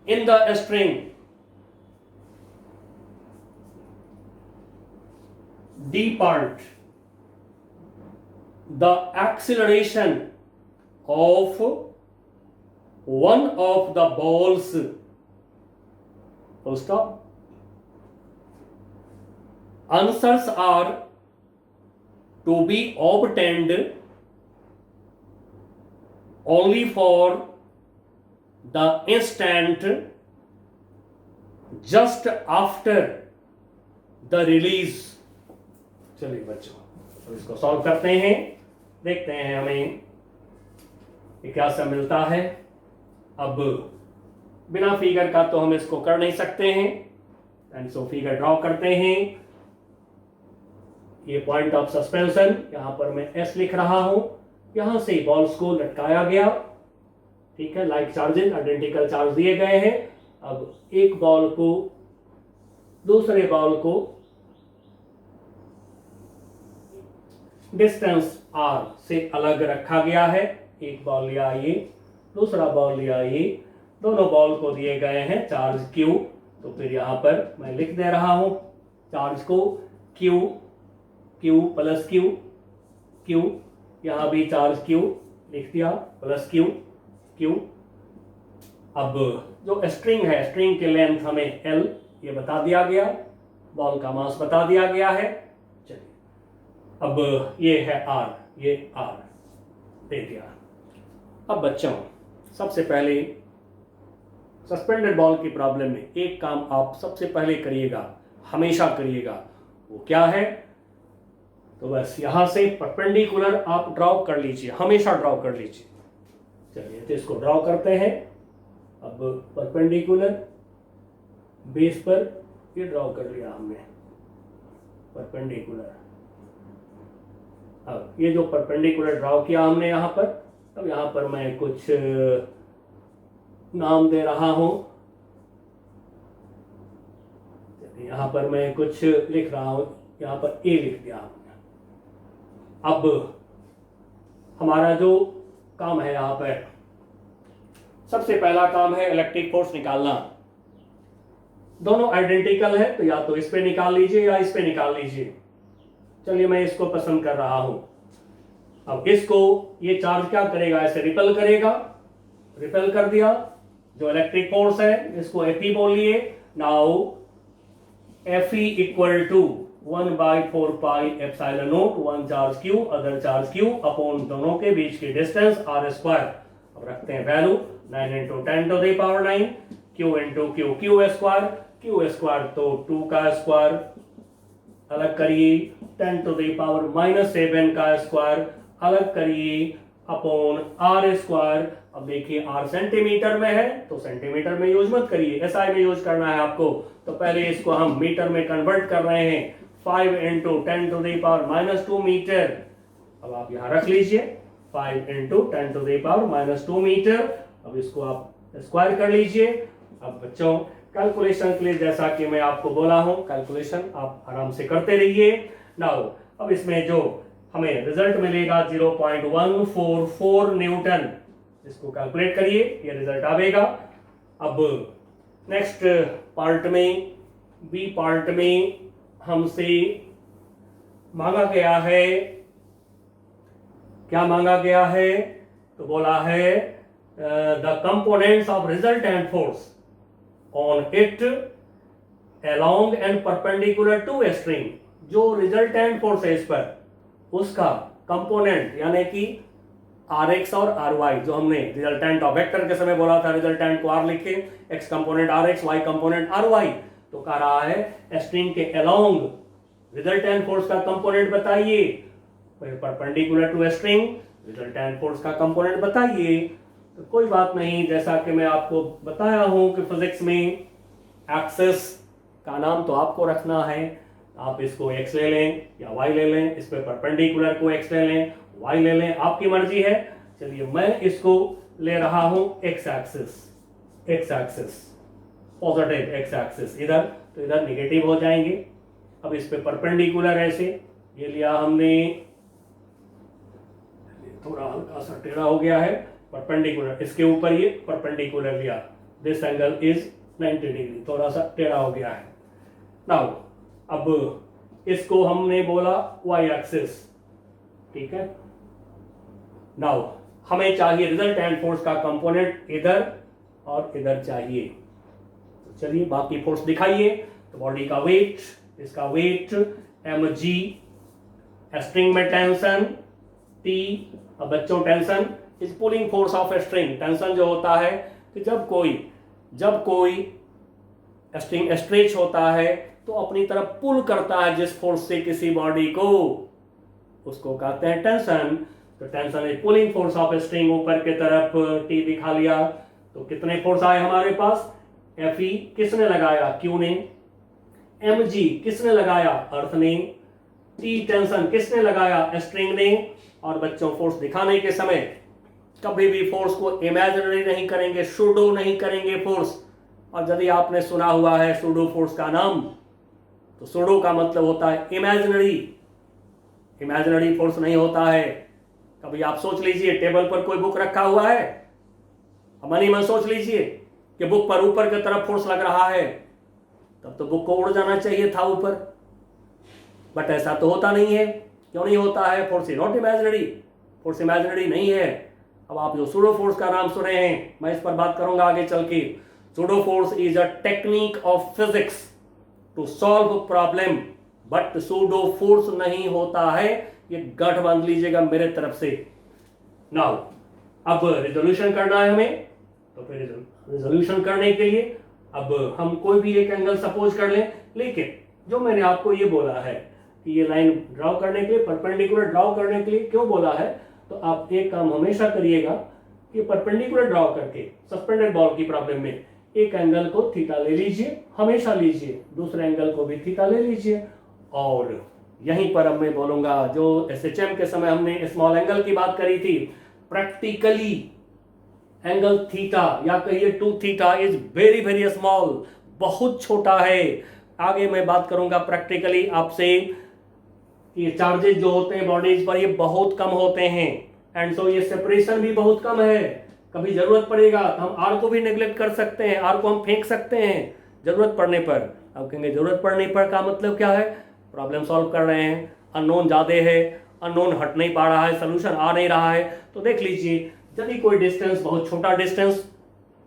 in the string. D part, the acceleration of one of the balls. Full stop. Answers are to be obtained only for the instant just after the release. चलिए बच्चों, अब इसको सॉल्व करते हैं, देखते हैं हमें ये क्या सा मिलता है। अब बिना फिगर का तो हम इसको कर नहीं सकते हैं, एंड सो फिगर ड्रॉ करते हैं। ये पॉइंट ऑफ सस्पेंशन, यहां पर मैं S लिख रहा हूं। यहां से बॉल्स को लटकाया गया, ठीक है, लाइक चार्जेस, आइडेंटिकल चार्ज दिए गए हैं। अब एक बॉल को दूसरे बॉल को डिस्टेंस r से अलग रखा गया है। एक बॉल लिया ये, दूसरा बॉल लिया ये, दोनों बॉल को दिए गए हैं चार्ज Q। तो फिर यहां पर मैं लिख दे रहा हूं चार्ज को Q प्लस Q, यहां भी चार्ज Q लिख दिया प्लस Q। अब जो स्ट्रिंग है, स्ट्रिंग की लेंथ हमें L ये बता दिया गया, बॉल का मास बता दिया गया है। चलिए अब ये है R, ये R दे दिया। अब बच्चों सबसे पहले सस्पेंडेड बॉल की प्रॉब्लम में एक काम आप सबसे पहले करिएगा, हमेशा करिएगा, वो क्या है? तो बस यहां से परपेंडिकुलर आप ड्रॉ कर लीजिए, हमेशा ड्रॉ कर लीजिए। चलिए तो इसको ड्रॉ करते हैं। अब परपेंडिकुलर बेस पर ये ड्रॉ कर लिया हमने परपेंडिकुलर। अब ये जो परपेंडिकुलर ड्रॉ किया हमने यहाँ पर, अब यहाँ पर मैं कुछ नाम दे रहा हूं। यहाँ पर मैं कुछ लिख रहा हूं, यहां पर ए लिख दिया आपने। अब हमारा जो काम है यहां पर, सबसे पहला काम है इलेक्ट्रिक फोर्स निकालना। दोनों आइडेंटिकल है तो या तो इस पे निकाल लीजिए या इस पे निकाल लीजिए। चलिए मैं इसको पसंद कर रहा हूं। अब इसको ये चार्ज क्या करेगा, ऐसे रिपेल करेगा, रिपेल कर दिया। जो इलेक्ट्रिक फोर्स है इसको Fe बोल लिए। Now Fe equal to 1/4πε0, one charge Q other charge Q upon दोनों के बीच की डिस्टेंस r²। अब रखते हैं वैल्यू 9 × 10⁹ Q × Q Q² तो 2 का स्क्वायर, अलग करिए 10⁻⁻7 का स्क्वायर, अलग करिए अपॉन r²। अब देखिए r सेंटीमीटर में है तो सेंटीमीटर में यूज मत करिए, SI में यूज करना है आपको। तो पहले इसको हम मीटर में कन्वर्ट कर रहे हैं, 5 × 10⁻² मीटर। अब आप यहां रख लीजिए 5 × 10⁻² मीटर। अब इसको आप स्क्वायर कर लीजिए। अब बच्चों कैलकुलेशन के लिए जैसा कि मैं आपको बोला हूं, कैलकुलेशन आप आराम से करते रहिए। नाउ अब इसमें जो हमें रिजल्ट मिलेगा 0.144 न्यूटन, इसको कैलकुलेट करिए, ये रिजल्ट आएगा। अब नेक्स्ट पार्ट में, बी पार्ट में हमसे मांगा गया है, क्या मांगा गया है, तो बोला है the components of resultant force on it along and perpendicular to a string। जो रिजल्टेंट फोर्स है इस पर, उसका कंपोनेंट यानी कि Rx और Ry, जो हमने रिजल्टेंट ऑफ वेक्टर के समय बोला था रिजल्टेंट को R लिखे, x component Rx, y component Ry, तो कह रहा है स्ट्रिंग के अलोंग रिजल्टेंट फोर्स का कंपोनेंट बताइए, perpendicular to string resultant force का कंपोनेंट बताइए। तो कोई बात नहीं, जैसा कि मैं आपको बताया हूं कि फिजिक्स में एक्सिस का नाम तो आपको रखना है, आप इसको x ले लें या y ले लें, इस पे परपेंडिकुलर को x ले लें, y ले लें, आपकी मर्जी है। चलिए मैं इसको ले रहा हूं x axis, positive x axis, इधर तो इधर निगेटिव हो जाएंगे। अब इस पे परपेंडिकुलर ऐसे ये लिया हमने, थोड़ा हल्का सा टेढ़ा हो गया है, परपेंडिकुलर इसके ऊपर ये परपेंडिकुलर लिया, दिस एंगल इज 90 डिग्री, थोड़ा सा टेढ़ा हो गया है। नाउ अब इसको हमने बोला y एक्सिस, ठीक है। नाउ हमें चाहिए रिजल्टेंट फोर्स का कंपोनेंट इधर और इधर चाहिए। तो चलिए बाकी फोर्स दिखाइए। तो बॉडी का वेट, इसका वेट mg, स्ट्रिंग में टेंशन T। अब बच्चों tension is pulling force of a string. Tension जो होता है कि जब कोई स्ट्रिंग स्ट्रेच होता है तो अपनी तरफ पुल करता है जिस फोर्स से किसी बॉडी को, उसको कहते हैं टेंशन। तो tension is pulling force of a string, ऊपर के तरफ T दिखा लिया। तो कितने फोर्स आए हमारे पास, Fe किसने लगाया, Q ने, mg किसने लगाया, अर्थ ने, T टेंशन किसने लगाया, स्ट्रिंग ने। और बच्चों फोर्स दिखाने के समय कभी भी फोर्स को इमेजिनरी नहीं करेंगे, सूडो नहीं करेंगे फोर्स। और यदि आपने सुना हुआ है सूडो फोर्स का नाम, तो सूडो का मतलब होता है इमेजिनरी, इमेजिनरी फोर्स नहीं होता है। कभी आप सोच लीजिए टेबल पर कोई बुक रखा हुआ है, मन ही मन सोच लीजिए कि बुक पर ऊपर की तरफ फोर्स लग रहा है, तब तो बुक को उड़ जाना चाहिए था ऊपर, बट ऐसा तो होता नहीं है। क्यों नहीं होता है, force is not imaginary, force imaginary नहीं है। अब आप जो सूडो फोर्स का नाम सुने हैं, मैं इस पर बात करूंगा आगे चल के। Pseudo force is a technique of physics to solve problem, but pseudo force नहीं होता है, ये गठ बांध लीजिएगा मेरे तरफ से। नाउ अब रिजोल्यूशन करना है हमें, तो फिर रिजोल्यूशन करने के लिए अब हम कोई भी एक एंगल सपोज कर लें, लेकिन जो मैंने आपको ये बोला है कि ये लाइन ड्रॉ करने के लिए, परपेंडिकुलर ड्रॉ करने के लिए क्यों बोला है, तो आप एक काम हमेशा करिएगा कि परपेंडिकुलर ड्रॉ करके सस्पेंडेड बॉल की प्रॉब्लम में एक एंगल को थीटा ले लीजिए, हमेशा लीजिए, दूसरे एंगल को भी थीटा ले लीजिए। और यहीं पर अब मैं बोलूंगा, जो SHM के समय हमने स्मॉल एंगल की बात करी थी, प्रैक्टिकली एंगल थीटा या कहिए 2 theta is very very small, बहुत छोटा है। आगे मैं बात करूंगा प्रैक्टिकली आपसे ये चार्जेस जो होते हैं बॉडीज पर ये बहुत कम होते हैं, एंड सो ये सेपरेशन भी बहुत कम है। कभी जरूरत पड़ेगा तो हम आर को भी नेग्लेक्ट कर सकते हैं, आर को हम फेंक सकते हैं जरूरत पड़ने पर। अब कहेंगे जरूरत पड़ने पर का मतलब क्या है, प्रॉब्लम सॉल्व कर रहे हैं, अननोन ज्यादा है, अननोन हट नहीं पा रहा है, सोल्यूशन आ नहीं रहा है, तो देख लीजिए यदि कोई डिस्टेंस बहुत छोटा डिस्टेंस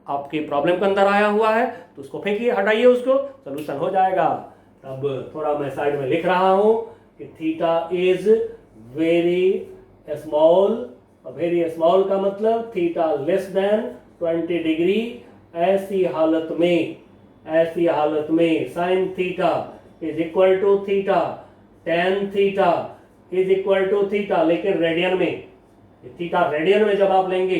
आपके प्रॉब्लम के अंदर आया हुआ है तो उसको फेंकिए, हटाइए उसको, सोल्यूशन हो जाएगा। अब थोड़ा मैं साइड में लिख रहा हूं कि theta is very small, very small का मतलब थीटा लेस देन 20 डिग्री। ऐसी हालत में sine theta is equal to theta, tan theta is equal to theta, लेकिन रेडियन में, थीटा रेडियन में जब आप लेंगे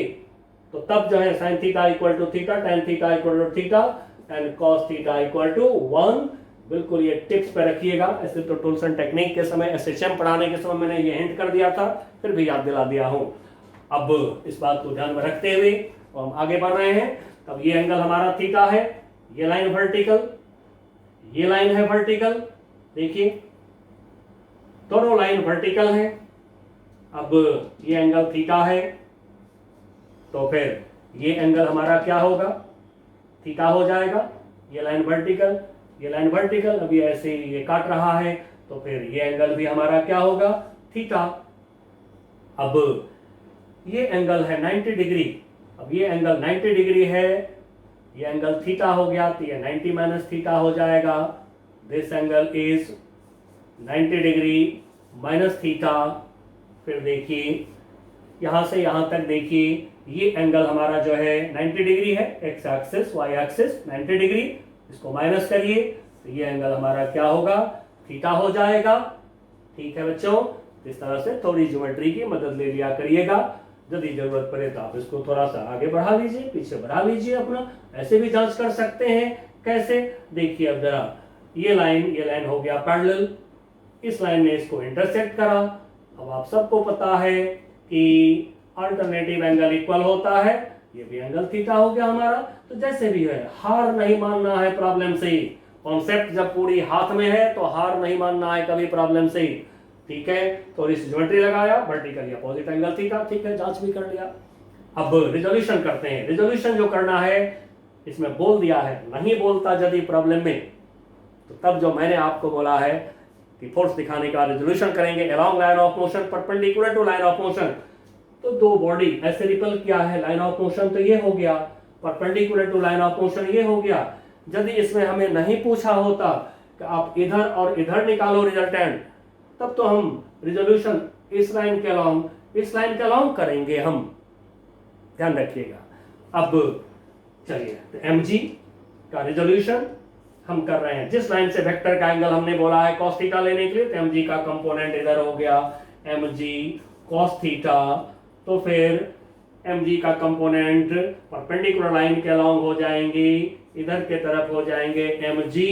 तो तब जो है sine theta equal to theta, tan theta equal to theta and cos theta equal to 1। बिल्कुल ये टिप्स पे रखिएगा। ऐसे तो टूल्स एंड टेक्निक के समय, एसएचएम पढ़ाने के समय मैंने ये हिंट कर दिया था, फिर भी याद दिला दिया हूं। अब इस बात को ध्यान में रखते हुए तो हम आगे बढ़ रहे हैं। अब ये एंगल हमारा थीटा है, ये लाइन वर्टिकल, ये लाइन है वर्टिकल, देखिए दोनों लाइन वर्टिकल है। अब ये एंगल थीटा है तो फिर ये एंगल हमारा क्या होगा, थीटा हो जाएगा। ये लाइन वर्टिकल, ये लाइन वर्टिकल, अभी ऐसे ये काट रहा है तो फिर ये एंगल भी हमारा क्या होगा, थीटा। अब ये एंगल है 90 डिग्री, अब ये एंगल 90 डिग्री है, ये एंगल थीटा हो गया तो ये 90 माइनस थीटा हो जाएगा। This angle is 90 degree minus theta. फिर देखिए यहां से यहां तक देखिए ये एंगल हमारा जो है 90 डिग्री है, X axis Y axis 90 degree, इसको माइनस करिए तो ये एंगल हमारा क्या होगा, थीटा हो जाएगा। ठीक है बच्चों, इस तरह से थोड़ी ज्योमेट्री की मदद ले लिया करिएगा। यदि जरूरत पड़े तो आप इसको थोड़ा सा आगे बढ़ा लीजिए, पीछे बढ़ा लीजिए अपना, ऐसे भी जांच कर सकते हैं। कैसे, देखिए अब जरा ये लाइन हो गया पैरेलल, इस लाइन ने इसको इंटरसेक्ट करा। अब आप सबको पता है कि अल्टरनेटिव एंगल इक्वल होता है, ये भी एंगल थीटा हो गया हमारा। तो जैसे भी है हार नहीं मानना है प्रॉब्लम से, कॉन्सेप्ट जब पूरी हाथ में है तो हार नहीं मानना है कभी प्रॉब्लम से। ठीक है, थोड़ी सी ज्योमेट्री लगाया, वर्टिकल अपोजिट एंगल थीटा, ठीक है, जांच भी कर लिया। अब रिजोल्यूशन करते हैं। रिजोल्यूशन जो करना है इसमें बोल दिया है, नहीं बोलता यदि प्रॉब्लम में तो तब जो मैंने आपको बोला है कि फोर्स दिखाने का रिजोल्यूशन करेंगे along line of motion perpendicular to line of motion. तो दो बॉडी ऐसे रिपल किया है, लाइन ऑफ मोशन तो ये हो गया, perpendicular to line of motion ये हो गया। यदि इसमें हमें नहीं पूछा होता कि आप इधर और इधर निकालो रिजल्टेंट, तब तो हम रिजोल्यूशन इस लाइन के अलोंग करेंगे हम, ध्यान रखिएगा। अब चलिए तो mg का रिजोल्यूशन हम कर रहे हैं। जिस लाइन से वेक्टर का एंगल हमने बोला है cos थीटा लेने के लिए, तो mg का कंपोनेंट इधर हो गया mg cos थीटा, तो फिर mg का कंपोनेंट परपेंडिकुलर लाइन के अलोंग हो जाएंगे, इधर के तरफ हो जाएंगे mg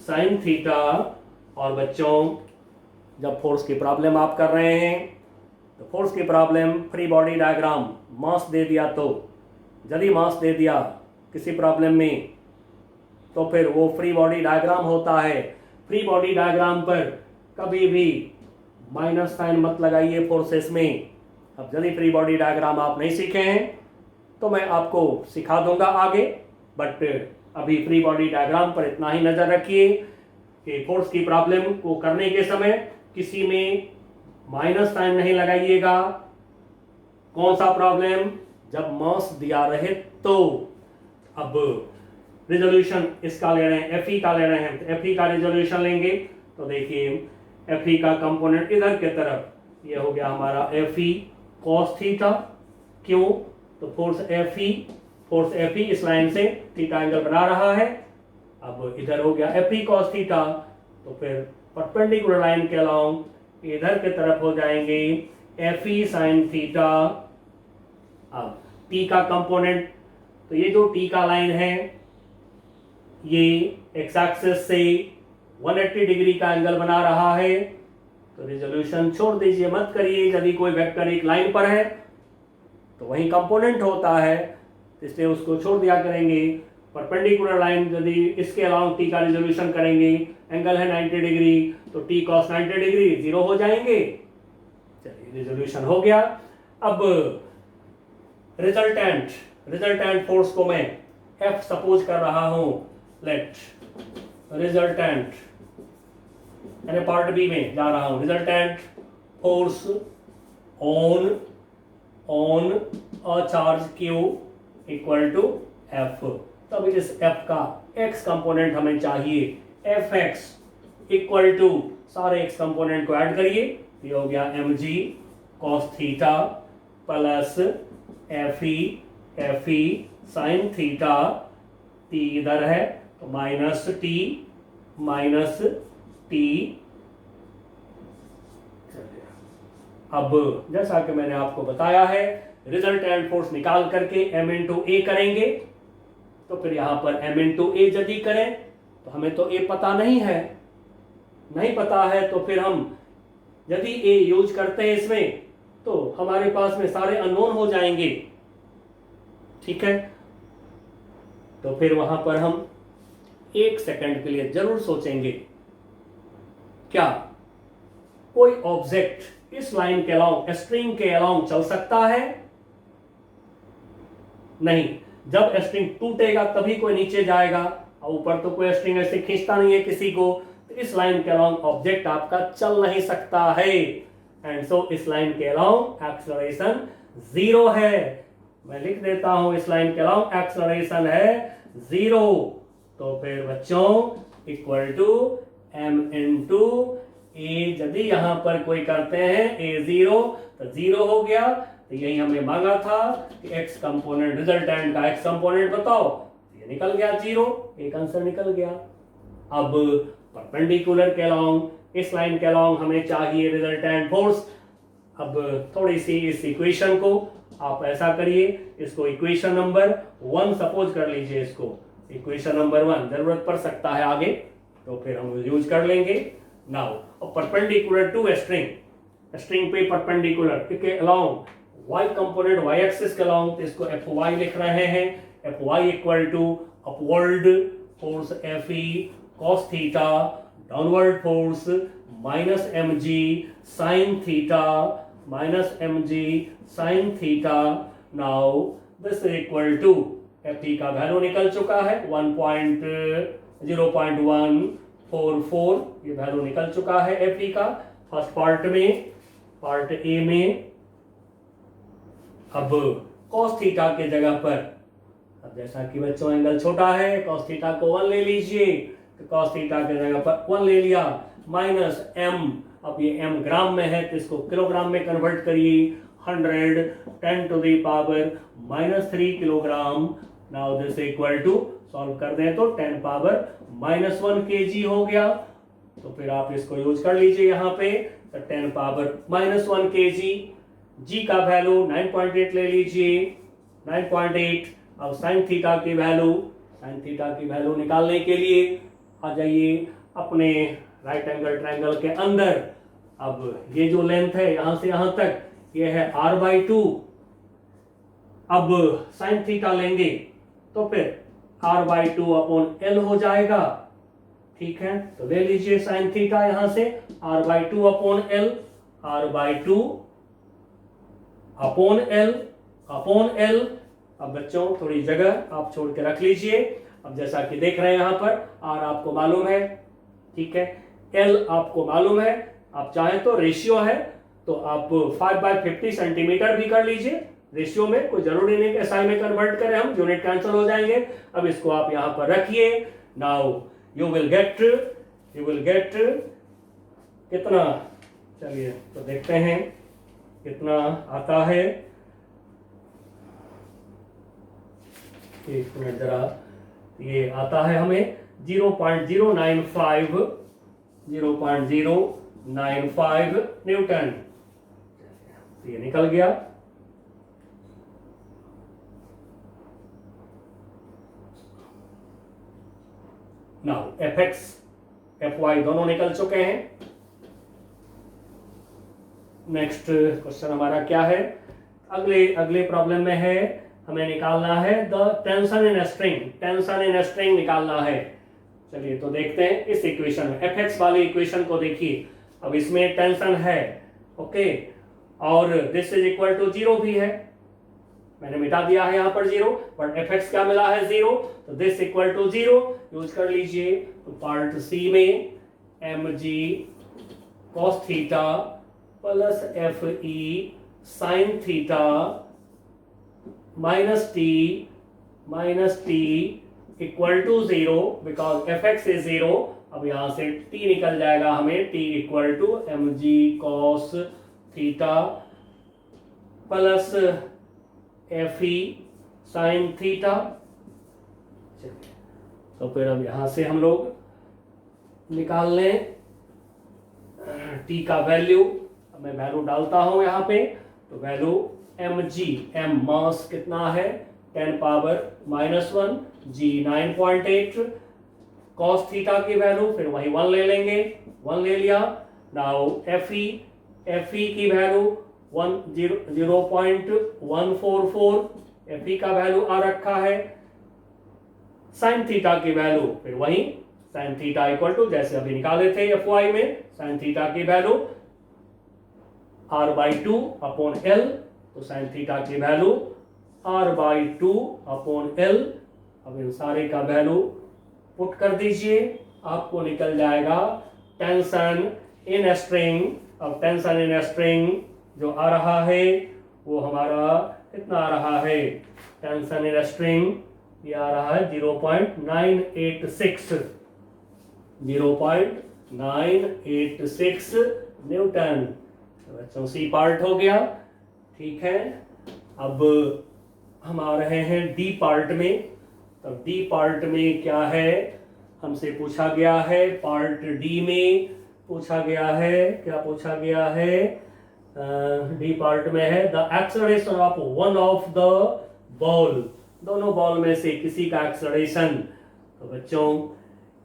sin थीटा। और बच्चों जब फोर्स की प्रॉब्लम आप कर रहे हैं तो फोर्स की प्रॉब्लम फ्री बॉडी डायग्राम मास दे दिया, तो यदि मास दे दिया किसी प्रॉब्लम में तो फिर वो फ्री बॉडी डायग्राम होता है। फ्री बॉडी डायग्राम पर कभी भी माइनस साइन मत लगाइए फोर्सेस में। अब यदि फ्री बॉडी डायग्राम आप नहीं सीखे हैं तो मैं आपको सिखा दूंगा आगे, बट अभी फ्री बॉडी डायग्राम पर इतना ही नजर रखिए कि फोर्स की प्रॉब्लम को करने के समय किसी में माइनस साइन नहीं लगाइएगा। कौन सा प्रॉब्लम, जब मास दिया रहे तो। अब रिजोल्यूशन इसका ले रहे हैं, Fe का ले रहे हैं, तो Fe का रिजोल्यूशन लेंगे तो देखिए Fe का कंपोनेंट इधर के तरफ, ये हो गया हमारा Fe cos थीटा। क्यों, तो फोर्स Fe इस लाइन से थीटा एंगल बना रहा है। अब इधर हो गया Fe cos थीटा, तो फिर परपेंडिकुलर लाइन के अलोंग इधर के तरफ हो जाएंगे Fe sin थीटा। अब T का कंपोनेंट, तो ये जो T का लाइन है ये एक्स एक्सिस से 180 डिग्री का एंगल बना रहा है, तो रिजोल्यूशन छोड़ दीजिए, मत करिए। यदि कोई वेक्टर एक लाइन पर है तो वही कंपोनेंट होता है, इसलिए उसको छोड़ दिया करेंगे। परपेंडिकुलर लाइन यदि इसके अलाउंग टी का रिजोल्यूशन करेंगे, एंगल है 90 डिग्री, तो टी कॉस 90 डिग्री 0 हो जाएंगे। चलिए रिजोल्यूशन हो गया। अब रिजल्टेंट फोर्स को मैं F सपोज कर रहा हूं। लेट रिजल्टेंट यानी पार्ट बी में जा रहा हूं। Resultant force on a charge Q equal to F। तब इस F का x कंपोनेंट हमें चाहिए, Fx इक्वल टू सारे x कंपोनेंट को ऐड करिए, ये हो गया mg cos theta plus fe sine theta, t इधर है तो माइनस टी। अब जैसा कि मैंने आपको बताया है, रिजल्टेंट फोर्स निकाल करके m इंटू ए करेंगे, तो फिर यहां पर m इंटू ए यदि करें तो हमें तो a पता नहीं पता है, तो फिर हम यदि a यूज करते हैं इसमें तो हमारे पास में सारे अननोन हो जाएंगे। ठीक है, तो फिर वहां पर हम 1 सेकंड के लिए जरूर सोचेंगे, क्या कोई ऑब्जेक्ट इस लाइन के अलाउंग, स्ट्रिंग के अलाउंग चल सकता है? नहीं, जब स्ट्रिंग टूटेगा तभी कोई नीचे जाएगा, और ऊपर तो कोई स्ट्रिंग ऐसे खींचता नहीं है किसी को, तो इस लाइन के अलाउंग ऑब्जेक्ट आपका चल नहीं सकता है। एंड सो इस लाइन के अलाउंग एक्सेलरेशन 0 है। मैं लिख देता हूं, इस लाइन के अलाउंग एक्सेलरेशन है 0। तो फिर बच्चों इक्वल टू m इंटू ए, यदि यहां पर कोई करते हैं a0 तो 0 हो गया। तो यही हमें मांगा था कि x कंपोनेंट, रिजल्टेंट का x कंपोनेंट बताओ, ये निकल गया 0, एक आंसर निकल गया। अब परपेंडिकुलर के अलोंग, इस लाइन के अलोंग हमें चाहिए रिजल्टेंट फोर्स। अब थोड़ी सी इस इक्वेशन को आप ऐसा करिए, इसको इक्वेशन नंबर 1 सपोज कर लीजिए, इसको इक्वेशन नंबर 1 जरूरत पड़ सकता है आगे, तो फिर हम यूज कर लेंगे। नाउ परपेंडिकुलर टू स्ट्रिंग पे परपेंडिकुलर के along y component y axis के अलोंग, तो इसको fy लिख रहे हैं। fy equal to upward force fe cos theta, downward force minus mg sin theta, minus mg sin theta. Now this is equal to fe का वैल्यू निकल चुका है 0.144, ये वैल्यू निकल चुका है fe का फर्स्ट पार्ट में, पार्ट ए में। अब cos थीटा के जगह पर, अब जैसा कि बच्चों एंगल छोटा है, cos थीटा को 1 ले लीजिए, तो cos थीटा के जगह पर 1 ले लिया, माइनस m, अब ये m ग्राम में है तो इसको किलोग्राम में कन्वर्ट करिए, 100 10 to the power -3 kilogram. Now this equal to, solve कर दें तो 10 पावर -1 kg हो गया। तो फिर आप इसको यूज कर लीजिए यहाँ पे, तो 10 पावर -1 kg। g का वैल्यू 9.8 ले लीजिए, 9.8। अब साइन थीटा की वैल्यू निकालने के लिए आ जाइए अपने राइट एंगल ट्रायंगल के अंदर। अब ये जो लेंथ है यहां से यहां तक, ये है r/2। अब साइन थीटा लेंगे तो फिर r/2 अपॉन l हो जाएगा। ठीक है, तो ले लीजिए साइन थीटा यहां से r/2 upon l, r/2 upon l। अब बच्चों थोड़ी जगह आप छोड़ के रख लीजिए। अब जैसा कि देख रहे हैं यहाँ पर r आपको मालूम है, ठीक है, l आपको मालूम है। आप चाहें तो रेशियो है तो आप 5/50 सेंटीमीटर भी कर लीजिए, रेशियो में कोई जरूरी नहीं कि एसआई में कन्वर्ट करें हम, यूनिट कैंसिल हो जाएंगे। अब इसको आप यहां पर रखिए। नाउ यू विल गेट कितना, चलिए तो देखते हैं कितना आता है। एक मिनट जरा, ये आता है हमें 0.095 न्यूटन। ये निकल गया। नाउ fx fy दोनों निकल चुके हैं। नेक्स्ट क्वेश्चन हमारा क्या है, अगले प्रॉब्लम में है हमें निकालना है the tension in string, tension in string निकालना है। चलिए तो देखते हैं इस इक्वेशन में, एफ एक्स वाली इक्वेशन को देखिए। अब इसमें टेंशन है, ओके, और दिस इज इक्वल टू 0 भी है, मैंने मिटा दिया है यहाँ पर 0, बट एफ एक्स क्या मिला है 0, तो दिस इक्वल टू 0 यूज कर लीजिए। तो पार्ट सी में M G cos theta plus F E sine theta minus T equal to 0 because F X is 0। अब यहां से t निकल जाएगा हमें, t equal to M G cos theta plus F E sine theta. तो फिर अब यहां से हम लोग निकाल लें t का वैल्यू। अब मैं वैल्यू डालता हूं यहां पे, तो वैल्यू एम जी, एम मास कितना है 10 पावर -1, जी 9.8, कॉस थीटा की वैल्यू फिर वही 1 ले लेंगे, 1 ले लिया। नाउ एफ ई की वैल्यू 0.144, एफ ई का वैल्यू आ रखा है। साइन थीटा की वैल्यू फिर वही साइन थीटा इक्वल टू जैसे अभी निकाले थे एफ वाई में, साइन थीटा की वैल्यू r/2 अपॉन l, तो साइन थीटा की वैल्यू r/2 अपॉन l। अब इन सारे का वैल्यू पुट कर दीजिए, आपको निकल जाएगा टेंशन इन स्ट्रिंग। अब टेंशन इन स्ट्रिंग जो आ रहा है वो हमारा कितना आ रहा है, टेंशन इन स्ट्रिंग ये आ रहा है 0.986 न्यूटन। तो बच्चों सी पार्ट हो गया, ठीक है। अब हम आ रहे हैं डी पार्ट में। तो डी पार्ट में क्या है, हमसे पूछा गया है, पार्ट डी में पूछा गया है, क्या पूछा गया है, डी पार्ट में है the acceleration of one of the ball, दोनों बॉल में से किसी का एक्सेलरेशन। तो बच्चों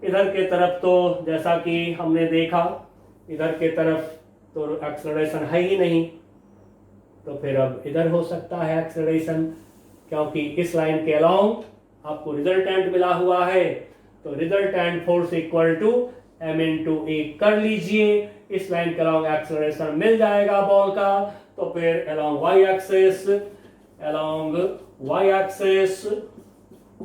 इधर के तरफ तो जैसा कि हमने देखा, इधर के तरफ तो एक्सेलरेशन है ही नहीं, तो फिर अब इधर हो सकता है एक्सेलरेशन, क्योंकि इस लाइन के अलोंग आपको रिजल्टेंट मिला हुआ है। तो resultant force equal to m into a कर लीजिए, इस लाइन के अलोंग एक्सेलरेशन मिल जाएगा बॉल का। तो फिर along y axis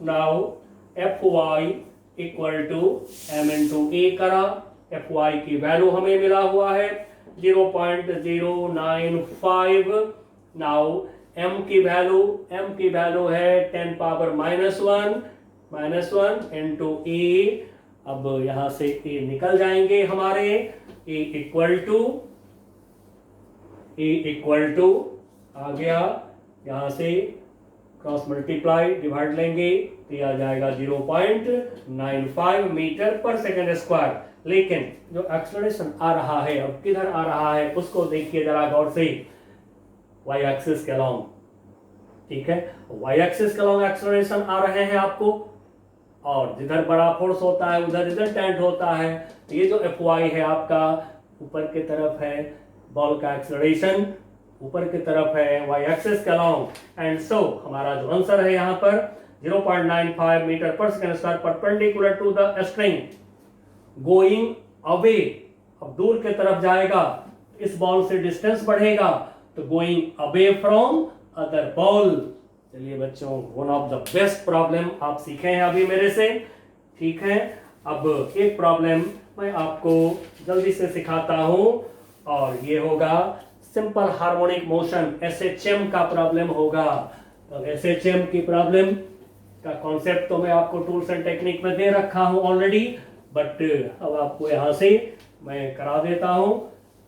now Fy equal to m into a करा, Fy की वैल्यू हमें मिला हुआ है 0.095। नाउ m की वैल्यू है 10 पावर -1 इंटू ए। अब यहां से ए निकल जाएंगे हमारे, ए इक्वल टू आ गया, यहां से क्रॉस मल्टीप्लाई डिवाइड लेंगे तो आ जाएगा 0.95 मीटर पर सेकंड स्क्वायर। लेकिन जो एक्सेलरेशन आ रहा है अब किधर आ रहा है उसको देखिए जरा गौर से, y एक्सिस के अलोंग, ठीक है, y एक्सिस के अलोंग एक्सेलरेशन आ रहे हैं आपको, और जिधर बड़ा फोर्स होता है उधर रिजल्टेंट होता है। तो ये जो Fy है आपका ऊपर की तरफ है, बॉल का एक्सेलरेशन ऊपर की तरफ है y एक्सिस के अलोंग, एंड सो हमारा जो आंसर है यहाँ पर 0.95 metre per second square perpendicular to the string going away. अब दूर की तरफ जाएगा, इस बॉल से डिस्टेंस बढ़ेगा, तो going away from other ball. चलिए बच्चों, one of the best problem आप सीखे हैं अभी मेरे से, ठीक है। अब एक प्रॉब्लम मैं आपको जल्दी से सिखाता हूं, और ये होगा सिंपल हार्मोनिक मोशन SHM का प्रॉब्लम होगा। तो SHM की प्रॉब्लम का कॉन्सेप्ट तो मैं आपको टूल्स एंड टेक्निक में दे रखा हूं ऑलरेडी, बट अब आपको यहां से मैं करा देता हूं,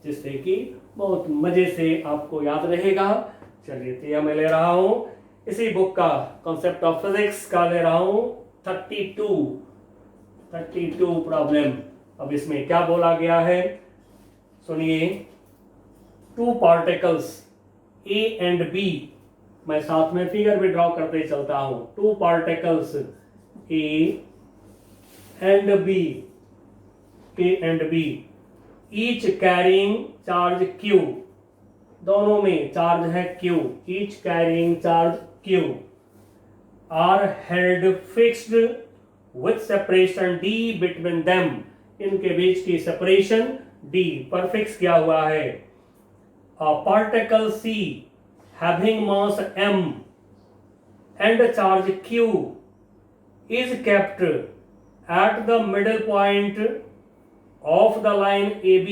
जिससे कि बहुत मजे से आपको याद रहेगा। चलिए तो यह मैं ले रहा हूं इसी बुक का, कॉन्सेप्ट ऑफ फिजिक्स का ले रहा हूं 32 प्रॉब्लम। अब इसमें क्या बोला गया है सुनिए, to particles A and B, मैं साथ में फिगर भी ड्रॉ करते चलता हूं, two particles A and B, each carrying charge Q, दोनों में चार्ज है Q, each carrying charge Q। Are held fixed with separation d between them, इनके बीच की सेपरेशन d पर फिक्स किया हुआ है। A particle c having mass m and charge q is kept at the middle point of the line AB।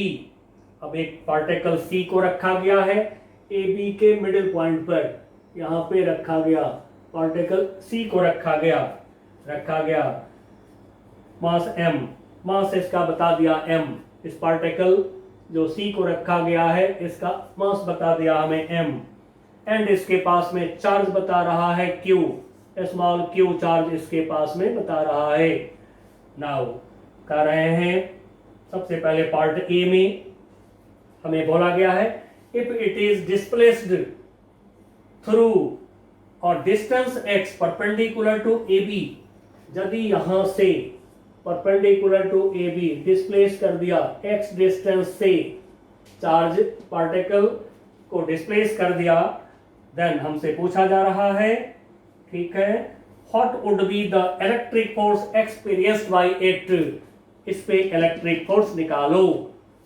अब एक पार्टिकल c को रखा गया है AB के मिडिल पॉइंट पर, यहां पे रखा गया पार्टिकल c को रखा गया मास m, मास इसका बता दिया m, इस पार्टिकल जो c को रखा गया है इसका मास बता दिया हमें m, एंड इसके पास में चार्ज बता रहा है q, स्मॉल q चार्ज इसके पास में बता रहा है। नाउ कर रहे हैं, सबसे पहले पार्ट ए में हमें बोला गया है if it is displaced through और distance x perpendicular to AB, यदि यहां से परपेंडिकुलर टू AB डिस्प्लेस कर दिया x डिस्टेंस से, चार्ज पार्टिकल को डिस्प्लेस कर दिया, देन हमसे पूछा जा रहा है, ठीक है, what would be the electric force experienced bye it, इस पे इलेक्ट्रिक फोर्स निकालो।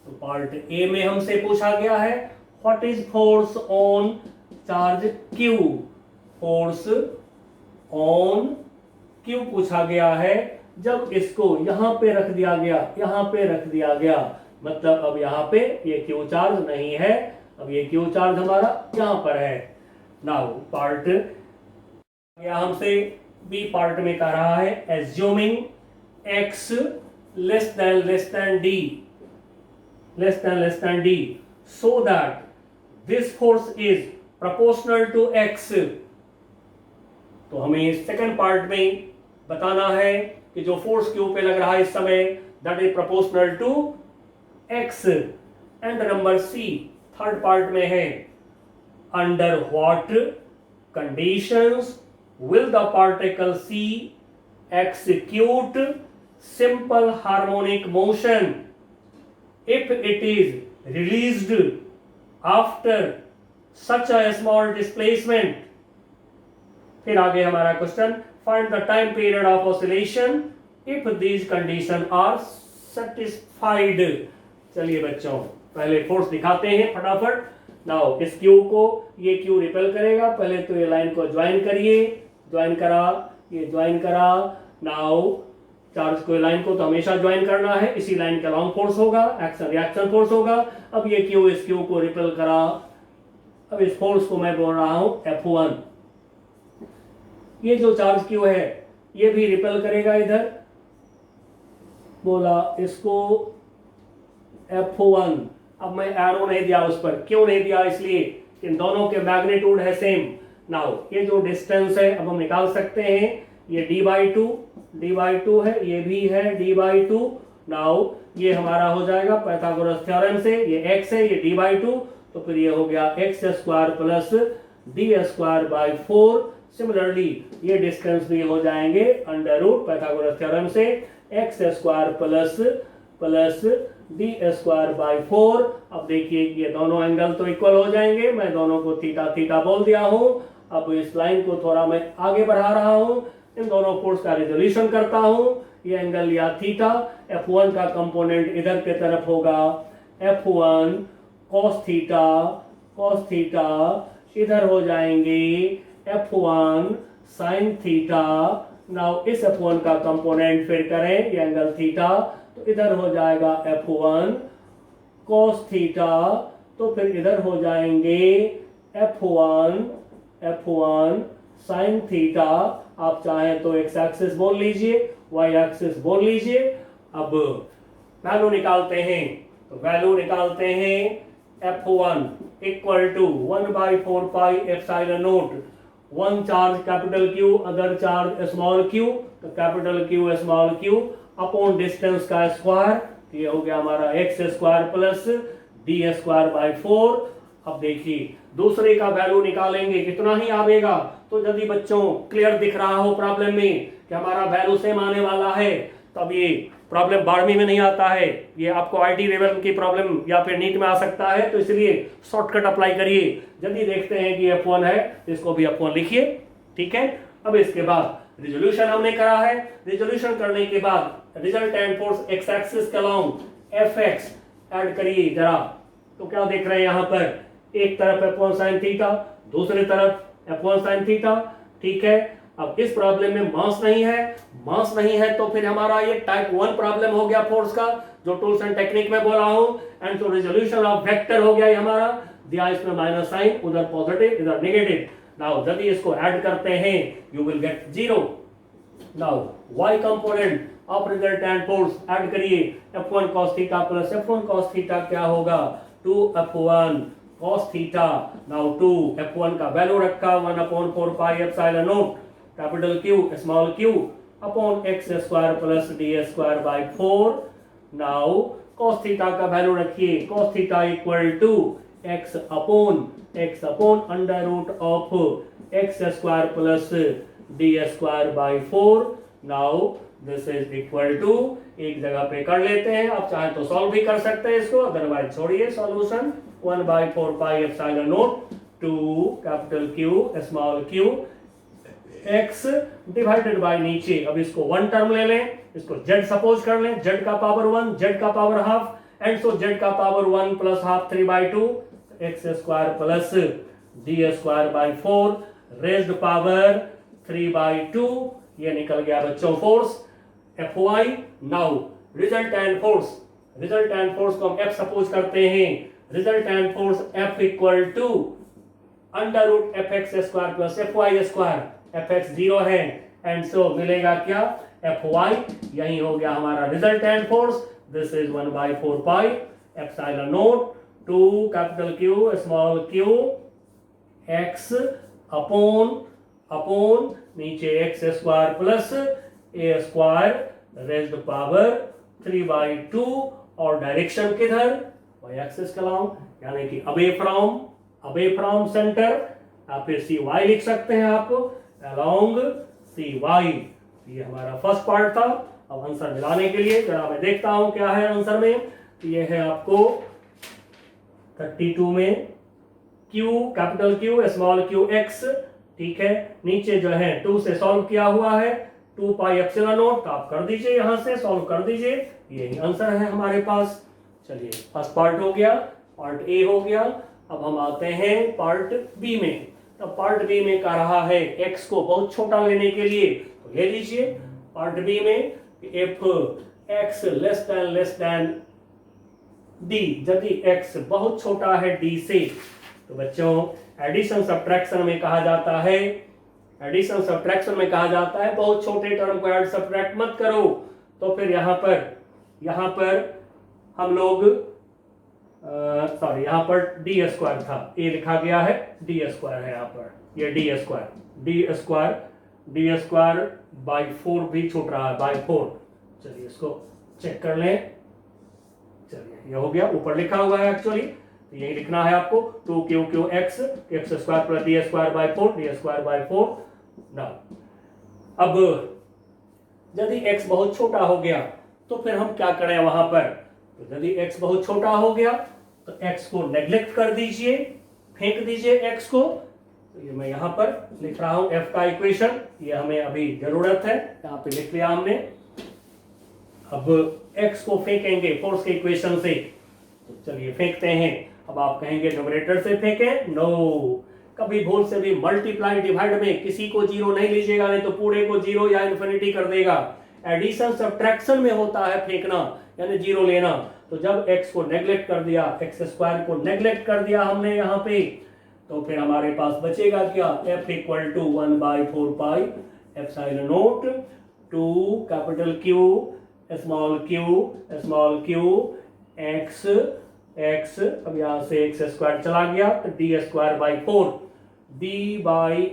तो पार्ट ए में हमसे पूछा गया है what is force on charge Q, force on Q पूछा गया है। जब इसको यहां पे रख दिया गया, मतलब अब यहां पे ये Q चार्ज नहीं है, अब ये Q चार्ज हमारा यहां पर है। नाउ पार्ट या हमसे बी पार्ट में कह रहा है assuming x less than d so that this force is proportional to x। तो हमें सेकंड पार्ट में बताना है कि जो फोर्स Q पे लग रहा है इस समय that is proportional to x, and number C third part में है under what conditions will the particle C execute simple harmonic motion if it is released after such a small displacement। फिर आगे हमारा question find the time period of oscillation if these conditions are satisfied। चलिए बच्चों पहले फोर्स दिखाते हैं फटाफट। नाउ इस Q को ये Q रिपेल करेगा, पहले तो ये लाइन को ज्वाइन करिए, ज्वाइन करा। नाउ चार्ज को लाइन को तो हमेशा ज्वाइन करना है, इसी लाइन का लॉन्ग फोर्स होगा, एक्शन रिएक्शन फोर्स होगा। अब ये Q इस Q को रिपेल करा, अब इस फोर्स को मैं बोल रहा हूं F1। ये जो चार्ज Q है ये भी रिपेल करेगा, इधर बोला इसको F1। अब मैं एरो नहीं दिया उस पर, क्यों नहीं दिया, इसलिए इन दोनों के मैग्नीट्यूड है सेम। नाउ ये जो डिस्टेंस है अब हम निकाल सकते हैं, ये d/2 है, ये भी है d/2। नाउ ये हमारा हो जाएगा पाइथागोरस थ्योरम से, ये x है, ये d/2, तो फिर ये हो गया x² प्लस d²/4। सिमिलरली ये डिस्टेंस भी हो जाएंगे अंडर रूट पाइथागोरस थ्योरम से x² प्लस d²/4। अब देखिए ये दोनों एंगल तो इक्वल हो जाएंगे, मैं दोनों को थीटा बोल दिया हूं। अब इस लाइन को थोड़ा मैं आगे बढ़ा रहा हूं, इन दोनों फोर्स का रिजोल्यूशन करता हूं। ये एंगल लिया थीटा, F1 का कंपोनेंट इधर की तरफ होगा, F1 cos थीटा इधर हो जाएंगे F1 sin थीटा। नाउ इस F1 का कंपोनेंट फिर करें, ये एंगल थीटा, तो इधर हो जाएगा F1 cos थीटा, तो फिर इधर हो जाएंगे F1 sin थीटा। आप चाहें तो x एक्सिस बोल लीजिए, y एक्सिस बोल लीजिए। अब वैल्यू निकालते हैं, तो वैल्यू निकालते हैं F1 equal to 1/4 pi epsilon naught, one charge capital Q, other charge small q, तो capital Q small q upon distance का स्क्वायर, ये हो गया हमारा x² प्लस d²/4। अब देखिए दूसरे का वैल्यू निकालेंगे, कितना ही आवेगा। तो यदि बच्चों क्लियर दिख रहा हो प्रॉब्लम में कि हमारा वैल्यू सेम आने वाला है, तब ये प्रॉब्लम 12वीं में नहीं आता है, ये आपको आईटी लेवल की प्रॉब्लम या फिर नीट में आ सकता है। तो इसलिए शॉर्टकट अप्लाई करिए। यदि देखते हैं कि F1 है तो इसको भी F1 लिखिए, ठीक है। अब इसके बाद रिजोल्यूशन हमने करा है। रिजोल्यूशन करने के बाद रिजल्टेंट फोर्स एक्स एक्सिस के अलोंग एफ एक्स ऐड करिए जरा, तो क्या देख रहे हैं यहाँ पर, एक तरफ F1 sin थीटा, दूसरी तरफ F1 sin थीटा। ठीक है, अब इस प्रॉब्लम में मास नहीं है, मास नहीं है तो फिर हमारा ये टाइप 1 प्रॉब्लम हो गया फोर्स का, जो टूल्स एंड टेक्निक में बोला हूं। एंड तो रिजोल्यूशन ऑफ वेक्टर हो गया ये हमारा, दिया इसमें माइनस साइन, उधर पॉजिटिव इधर नेगेटिव। नाउ जब इसको ऐड करते हैं you will get 0। Now y component of resultant force add करिए, F1 cos theta plus F1 cos theta क्या होगा, 2F1 cos theta. Now 2 F1 का वैल्यू रखा 1/4 pi epsilon naught capital Q small q upon x square plus d square by 4। Now cos theta का वैल्यू रखिए, cos theta equal to x upon under root of x square plus d square by 4। Now this is equal to, एक जगह पे कर लेते हैं, आप चाहे तो सॉल्व भी कर सकते हैं इसको, अदरवाइज छोड़िए solution. 1/4 pi epsilon naught 2 capital Q small q x divided by नीचे, अब इसको 1 टर्म ले लें, इसको z सपोज कर लें, z का पावर 1, z का power half, and so z का power 1 plus half 3/2 x square plus d square by 4 raised power 3/2। ये निकल गया बच्चों force Fy। Now resultant force को हम F सपोज करते हैं, resultant force F equal to under root fx square plus Fy square, fx 0 है, एंड सो मिलेगा क्या, Fy। यही हो गया हमारा resultant force, this is 1/4 pi epsilon naught 2 capital Q small q x upon नीचे x square plus a square raised power 3/2, और डायरेक्शन किधर, y एक्सिस के अलोंग, यानी कि अवे फ्रॉम सेंटर, आप फिर cy लिख सकते हैं आप, अलोंग cy। ये हमारा फर्स्ट पार्ट था। अब आंसर मिलाने के लिए जरा मैं देखता हूं क्या है आंसर में। ये है आपको 32 में q capital Q small q x, ठीक है, नीचे जो है 2 से सॉल्व किया हुआ है, 2 पाई एप्सिलॉन नॉट, आप कर दीजिए, यहां से सॉल्व कर दीजिए, यही आंसर है हमारे पास। चलिए फर्स्ट पार्ट हो गया, पार्ट ए हो गया। अब हम आते हैं पार्ट बी में। तो पार्ट बी में कह रहा है x को बहुत छोटा लेने के लिए, तो ले लीजिए पार्ट बी में if x less than d, यदि x बहुत छोटा है d से, तो बच्चों एडिशन सब्ट्रैक्शन में कहा जाता है बहुत छोटे टर्म को ऐड सब्ट्रैक्ट मत करो। तो फिर यहाँ पर हम लोग यहाँ पर डी स्क्वायर था, ए लिखा गया है, डी स्क्वायर है यहाँ पर, ये डी स्क्वायर बाई 4 भी छूट रहा है, बाई 4। चलिए इसको चेक कर लें, चलिए ये हो गया, ऊपर लिखा हुआ है एक्चुअली, तो यही लिखना है आपको 2q x square plus D square by 4। Now अब यदि x बहुत छोटा हो गया तो फिर हम क्या करें वहां पर, तो यदि x बहुत छोटा हो गया तो x को नेग्लेक्ट कर दीजिए, फेंक दीजिए x को। तो ये मैं यहां पर लिख रहा हूं f का इक्वेशन, ये हमें अभी जरूरत है, यहां पे लिख लिया हमने। अब x को फेंकेंगे फोर्स के इक्वेशन से, तो चलिए फेंकते हैं। अब आप कहेंगे न्यूमरेटर से फेंकें, नो, कभी भूल से भी मल्टीप्लाई डिवाइड में किसी को 0 नहीं लीजिएगा, नहीं तो पूरे को 0 या इन्फिनिटी कर देगा। एडिशन सब्ट्रैक्शन में होता है फेंकना, यानी 0 लेना। तो जब x को नेग्लेक्ट कर दिया, x स्क्वायर को नेग्लेक्ट कर दिया हमने यहाँ पे, तो फिर हमारे पास बचेगा क्या, f equal to 1/4 pi epsilon naught 2 capital Q small q x, अब यहाँ से x स्क्वायर चला गया तो d square by 4, d by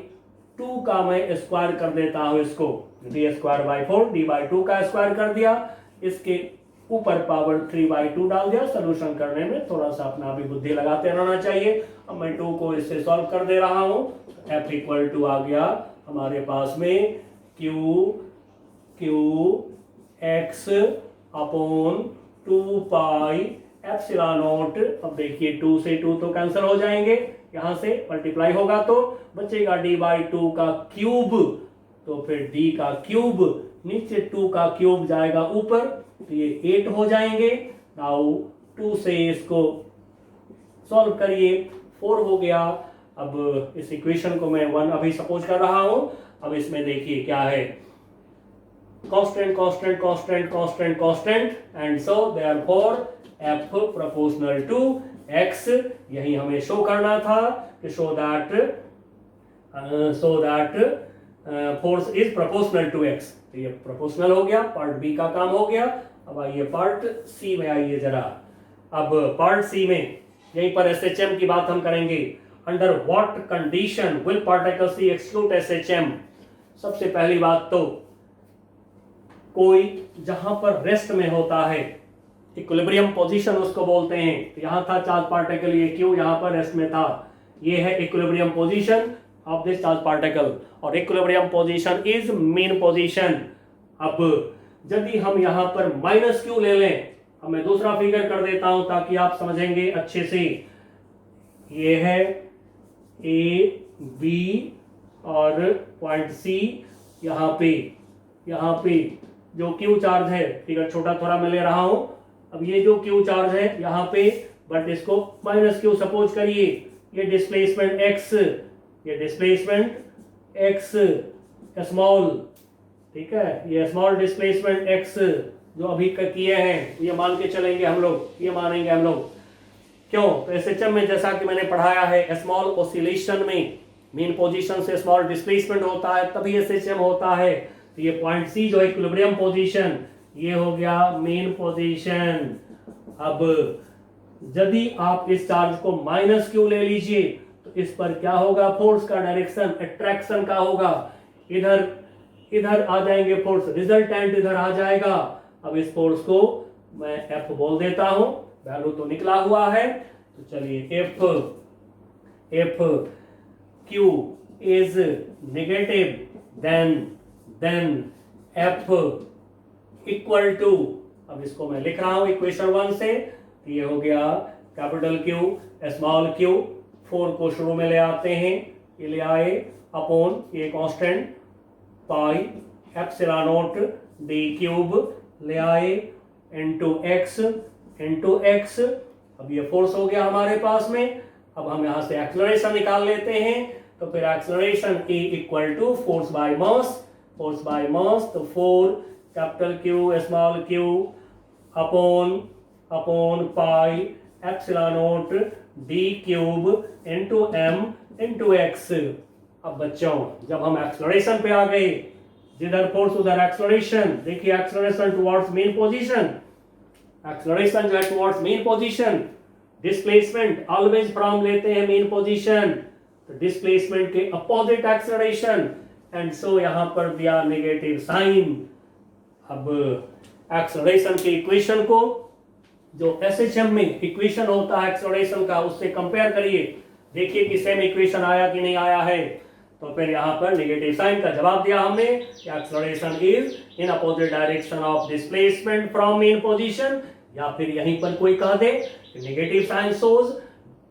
2 का मैं स्क्वायर कर देता हूं इसको, d square by 4, d by 2 का स्क्वायर कर दिया, इसके ऊपर पावर 3/2 डाल दिया। सोल्यूशन करने में थोड़ा सा अपना भी बुद्धि लगाते रहना चाहिए। अब मैं 2 को इससे सॉल्व कर दे रहा हूं, f इक्वल टू आ गया हमारे पास में q x अपॉन 2 पाई एप्सिलॉन नॉट। अब देखिए 2 से 2 तो कैंसिल हो जाएंगे, यहां से मल्टीप्लाई होगा तो बचेगा d बाई 2 का क्यूब तो फिर d का क्यूब नीचे 2 का क्यूब जाएगा ऊपर, तो ये 8 हो जाएंगे। नाउ 2 से इसको सॉल्व करिए, 4 हो गया। अब इस इक्वेशन को मैं 1 अभी सपोज कर रहा हूं। अब इसमें देखिए क्या है, constant constant constant constant constant and so therefore f proportional to x, यही हमें शो करना था कि show that force is proportional to x। तो ये प्रोपोर्शनल हो गया, पार्ट बी का काम हो गया। अब आइए पार्ट सी में आइए जरा। अब पार्ट सी में यहीं पर SHM की बात हम करेंगे। Under what condition will particle C execute SHM? सबसे पहली बात तो कोई जहां पर रेस्ट में होता है, इक्विलिब्रियम पोजीशन उसको बोलते हैं। तो यहां था चार्ज पार्टिकल, ये क्यों यहां पर रेस्ट में था, ये है equilibrium position of this charge particle, और equilibrium position is mean position. अब यदि हम यहां पर माइनस क्यू ले लें, अब मैं दूसरा फिगर कर देता हूं ताकि आप समझेंगे अच्छे से। ये है ए बी और पॉइंट सी, यहाँ पे जो क्यू चार्ज है, फिगर छोटा थोड़ा मैं ले रहा हूं। अब ये जो क्यू चार्ज है यहाँ पे, बट इसको माइनस क्यू सपोज करिए। ये डिस्प्लेसमेंट एक्स, ये डिस्प्लेसमेंट एक्स स्मॉल, ठीक है, ये स्मॉल डिस्प्लेसमेंट एक्स जो अभी किए हैं, ये मान के चलेंगे हम लोग, ये मानेंगे हम लोग। क्यों? तो SHM में जैसा कि मैंने पढ़ाया है, स्मॉल ऑसिलेशन में मेन पोजीशन से स्मॉल डिस्प्लेसमेंट होता है, तभी SHM होता है। तो ये पॉइंट सी जो इक्विलिब्रियम पोजीशन, ये हो गया मेन पोजीशन। अब यदि आप इस चार्ज को माइनस क्यू ले लीजिए, तो इस पर क्या होगा, फोर्स का डायरेक्शन अट्रैक्शन का होगा, इधर आ जाएंगे फोर्स, रिजल्टेंट इधर आ जाएगा। अब इस फोर्स को मैं F बोल देता हूं, वैल्यू तो निकला हुआ है। तो चलिए F Q is negative, then F equal to, अब इसको मैं लिख रहा हूं इक्वेशन 1 से। तो ये हो गया कैपिटल Q स्मॉल q, 4 को शुरू में ले आते हैं, ये ले आए, अपॉन ये कांस्टेंट पाई एप्सिलॉन नॉट d क्यूब ले आए इंटू x। अब ये फोर्स हो गया हमारे पास में। अब हम यहां से एक्सेलरेशन निकाल लेते हैं। तो फिर acceleration E equal to force by mass, तो 4 capital Q small q upon pi epsilon naught d cube into m into x। अब बच्चों जब हम एक्सेलरेशन पे आ गए, जिधर फोर्स उधर एक्सेलरेशन, देखिए acceleration towards mean position, acceleration जो है towards mean position, displacement always from लेते हैं मेन पोजीशन, तो डिस्प्लेसमेंट के अपोजिट एक्सेलरेशन, एंड सो यहां पर दिया नेगेटिव साइन। अब एक्सेलरेशन के इक्वेशन को, जो SHM में इक्वेशन होता है एक्सेलरेशन का, उससे कंपेयर करिए, देखिए कि सेम इक्वेशन आया कि नहीं आया है। तो फिर यहाँ पर नेगेटिव साइन का जवाब दिया हमने, acceleration is in opposite direction of displacement from mean position, या फिर यहीं पर कोई कह दे कि negative sign shows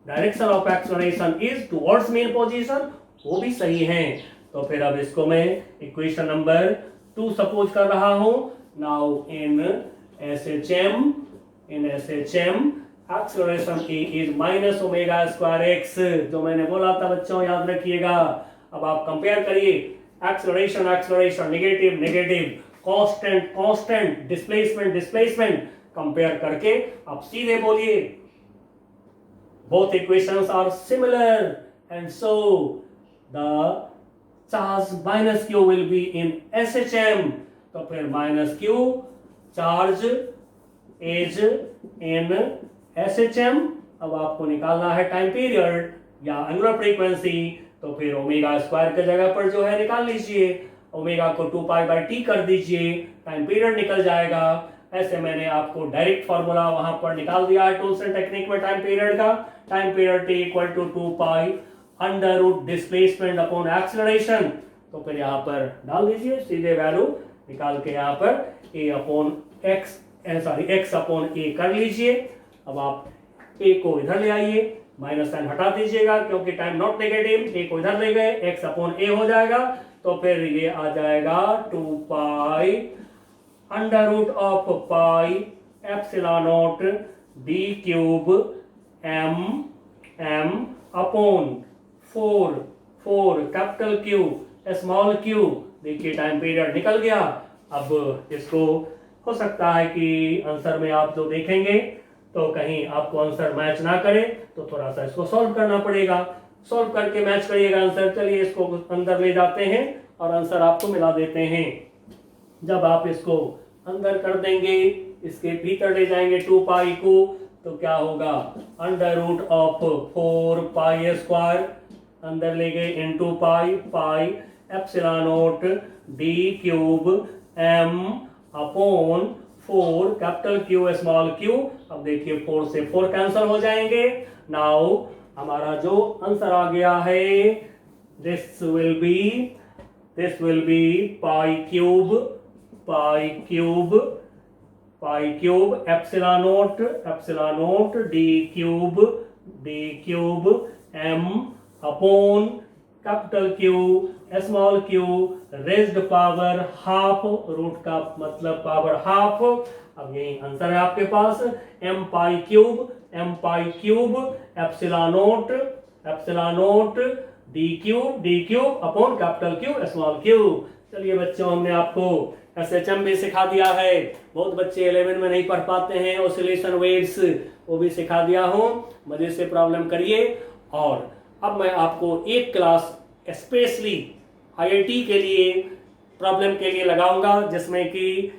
direction of acceleration is towards mean position, वो भी सही है। तो फिर अब इसको मैं इक्वेशन नंबर 2 सपोज कर रहा हूं। Now in SHM acceleration E is minus omega square x, जो मैंने बोला था बच्चों, याद रखिएगा। अब आप कंपेयर करिए, acceleration negative, constant displacement, compare करके आप सीधे बोलिए both equations are similar, and so the charge minus q will be in SHM। तो फिर minus q charge is in SHM। अब आपको निकालना है टाइम पीरियड या एंगुलर फ्रीक्वेंसी, तो फिर ओमेगा स्क्वायर के जगह पर जो है निकाल लीजिए, ओमेगा को 2π/t कर दीजिए, टाइम पीरियड निकल जाएगा। ऐसे मैंने आपको डायरेक्ट फॉर्मूला वहां पर निकाल दिया है टूल्स एंड टेक्निक में टाइम पीरियड का। Time period t equal to 2π under root displacement upon acceleration. तो फिर यहाँ पर डाल दीजिए सीधे वैल्यू निकाल के, यहाँ पर x अपॉन a कर लीजिए। अब आप a को इधर ले आइए, माइनस साइन हटा दीजिएगा क्योंकि टाइम नॉट नेगेटिव, a को इधर ले गए, x अपॉन a हो जाएगा। तो फिर ये आ जाएगा 2 pi under root of pi epsilon naught D cube M upon 4 capital Q small Q. देखिए टाइम पीरियड निकल गया। अब इसको हो सकता है कि आंसर में आप जो देखेंगे तो कहीं आपको आंसर मैच ना करे, तो थोड़ा सा इसको सॉल्व करना पड़ेगा। सॉल्व करके मैच करिएगा आंसर। चलिए इसको अंदर ले जाते हैं और आंसर आपको मिला देते हैं। जब आप इसको अंदर कर देंगे, इसके भीतर ले जाएंगे 2 पाई को, तो क्या होगा under root of 4 pi square अंदर ले गए into pi epsilon naught D cube M upon 4 capital Q small Q. अब देखिए 4 से 4 कैंसिल हो जाएंगे। नाउ हमारा जो आंसर आ गया है this will be pi cube epsilon naught D cube M upon capital Q small Q raised power half. Root का मतलब पावर हाफ। अब यही आंसर है आपके पास M pi cube epsilon naught D cube upon capital Q small Q. चलिए बच्चों, हमने आपको SHM भी सिखा दिया है। बहुत बच्चे 11 में नहीं पढ़ पाते हैं, ऑसिलेशन वेव्स वो भी सिखा दिया हूं। मजे से प्रॉब्लम करिए। और अब मैं आपको एक क्लास स्पेशली IIT के लिए प्रॉब्लम के लिए लगाऊंगा, जिसमें कि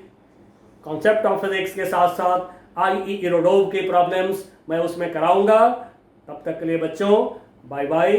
कॉन्सेप्ट ऑफ फिजिक्स के साथ साथ IE इरोडोव के प्रॉब्लम्स मैं उसमें कराऊंगा। तब तक के लिए बच्चों बाय बाय।